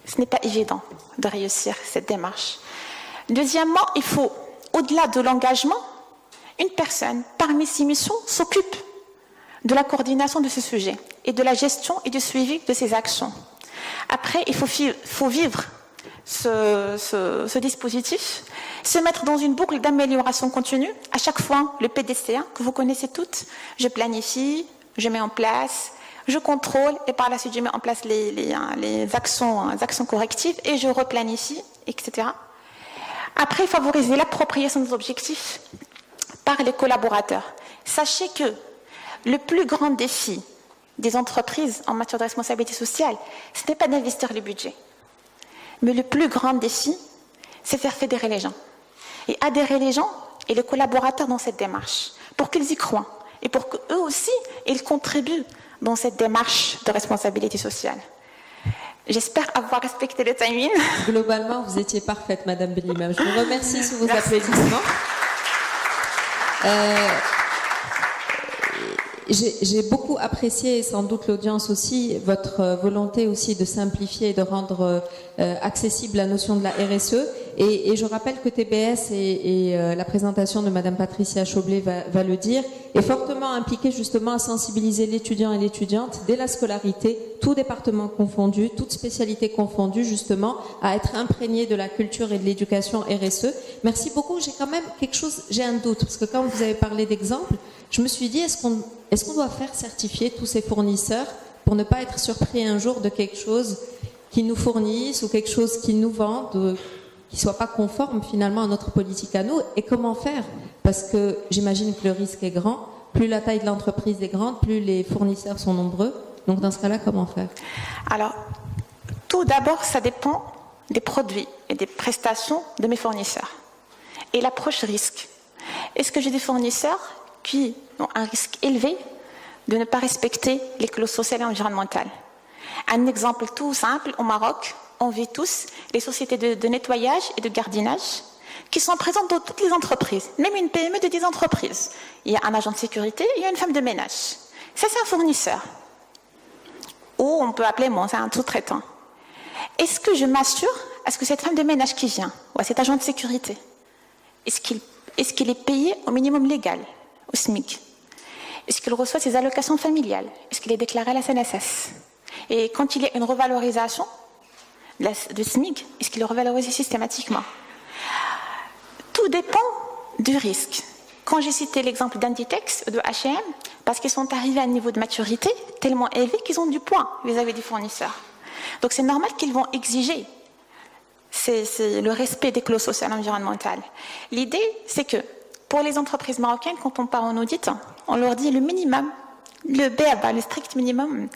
G: ce n'est pas évident de réussir cette démarche. Deuxièmement, il faut, au-delà de l'engagement, une personne, parmi ses missions, s'occupe de la coordination de ce sujet et de la gestion et du suivi de ces actions. Après, il faut vivre ce dispositif, se mettre dans une boucle d'amélioration continue. À chaque fois, le PDCA, que vous connaissez toutes, je planifie, je mets en place, je contrôle et par la suite, je mets en place les actions correctives et je replanifie, etc. Après, favoriser l'appropriation des objectifs par les collaborateurs. Sachez que le plus grand défi des entreprises en matière de responsabilité sociale, ce n'est pas d'investir le budget. Mais le plus grand défi, c'est faire fédérer les gens. Et adhérer les gens et les collaborateurs dans cette démarche, pour qu'ils y croient et pour qu'eux aussi, ils contribuent dans cette démarche de responsabilité sociale. J'espère avoir respecté le timing.
D: Globalement, vous étiez parfaite, Madame Benimam. Je vous remercie sur vos applaudissements. J'ai beaucoup apprécié, et sans doute l'audience aussi, votre volonté aussi de simplifier et de rendre accessible la notion de la RSE. Et je rappelle que TBS, et la présentation de Madame Patricia Chaublet va le dire, est fortement impliquée justement à sensibiliser l'étudiant et l'étudiante dès la scolarité, tout département confondu, toute spécialité confondue, justement, à être imprégné de la culture et de l'éducation RSE. Merci beaucoup. J'ai quand même quelque chose, j'ai un doute, parce que quand vous avez parlé d'exemple, je me suis dit, est-ce qu'on doit faire certifier tous ces fournisseurs pour ne pas être surpris un jour de quelque chose qu'ils nous fournissent ou quelque chose qu'ils nous vendent qui ne soit pas conforme finalement à notre politique à nous. Et comment faire? Parce que j'imagine que le risque est grand. Plus la taille de l'entreprise est grande, plus les fournisseurs sont nombreux. Donc dans ce cas-là, comment faire?
G: Alors, tout d'abord, ça dépend des produits et des prestations de mes fournisseurs. Et l'approche risque. Est-ce que j'ai des fournisseurs qui ont un risque élevé de ne pas respecter les clauses sociales et environnementales? Un exemple tout simple, au Maroc, on vit tous les sociétés de nettoyage et de gardiennage qui sont présentes dans toutes les entreprises, même une PME de 10 entreprises. Il y a un agent de sécurité, il y a une femme de ménage. Ça, c'est un fournisseur. Ou on peut appeler, c'est un sous-traitant. Est-ce que je m'assure à ce que cette femme de ménage qui vient, ou à cet agent de sécurité, est-ce qu'il est payé au minimum légal, au SMIC? Est-ce qu'il reçoit ses allocations familiales? Est-ce qu'il est déclaré à la CNSS? Et quand il y a une revalorisation de SMIC, est-ce qu'il est revalorisé systématiquement? Tout dépend du risque. Quand j'ai cité l'exemple d'Inditex, de H&M, parce qu'ils sont arrivés à un niveau de maturité tellement élevé qu'ils ont du poids vis-à-vis des fournisseurs. Donc c'est normal qu'ils vont exiger c'est le respect des clauses sociales et environnementales. L'idée, c'est que pour les entreprises marocaines, quand on part en audit, on leur dit le minimum, le BABA, le strict minimum,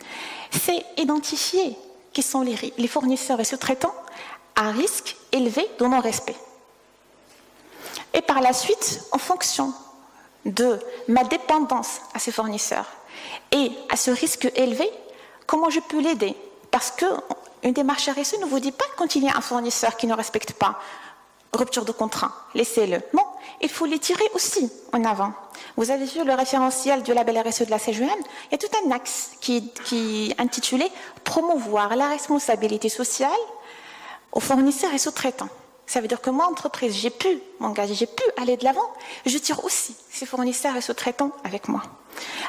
G: c'est identifier qui sont les fournisseurs et sous-traitants à risque élevé de non-respect. Et par la suite, en fonction de ma dépendance à ces fournisseurs et à ce risque élevé, comment je peux l'aider? Parce qu'une démarche RSE ne vous dit pas quand il y a un fournisseur qui ne respecte pas, rupture de contrat, laissez-le. Non, il faut les tirer aussi en avant. Vous avez vu le référentiel du label RSE de la CGM, il y a tout un axe qui est intitulé « Promouvoir la responsabilité sociale aux fournisseurs et sous-traitants ». Ça veut dire que moi, entreprise, j'ai pu m'engager, j'ai pu aller de l'avant, je tire aussi ces fournisseurs et sous-traitants avec moi.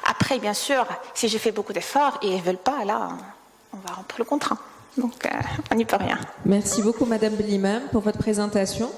G: Après, bien sûr, si j'ai fait beaucoup d'efforts et ils ne veulent pas, là, on va rompre le contrat. Donc, on n'y peut rien.
D: Merci beaucoup, Madame Belimam, pour votre présentation.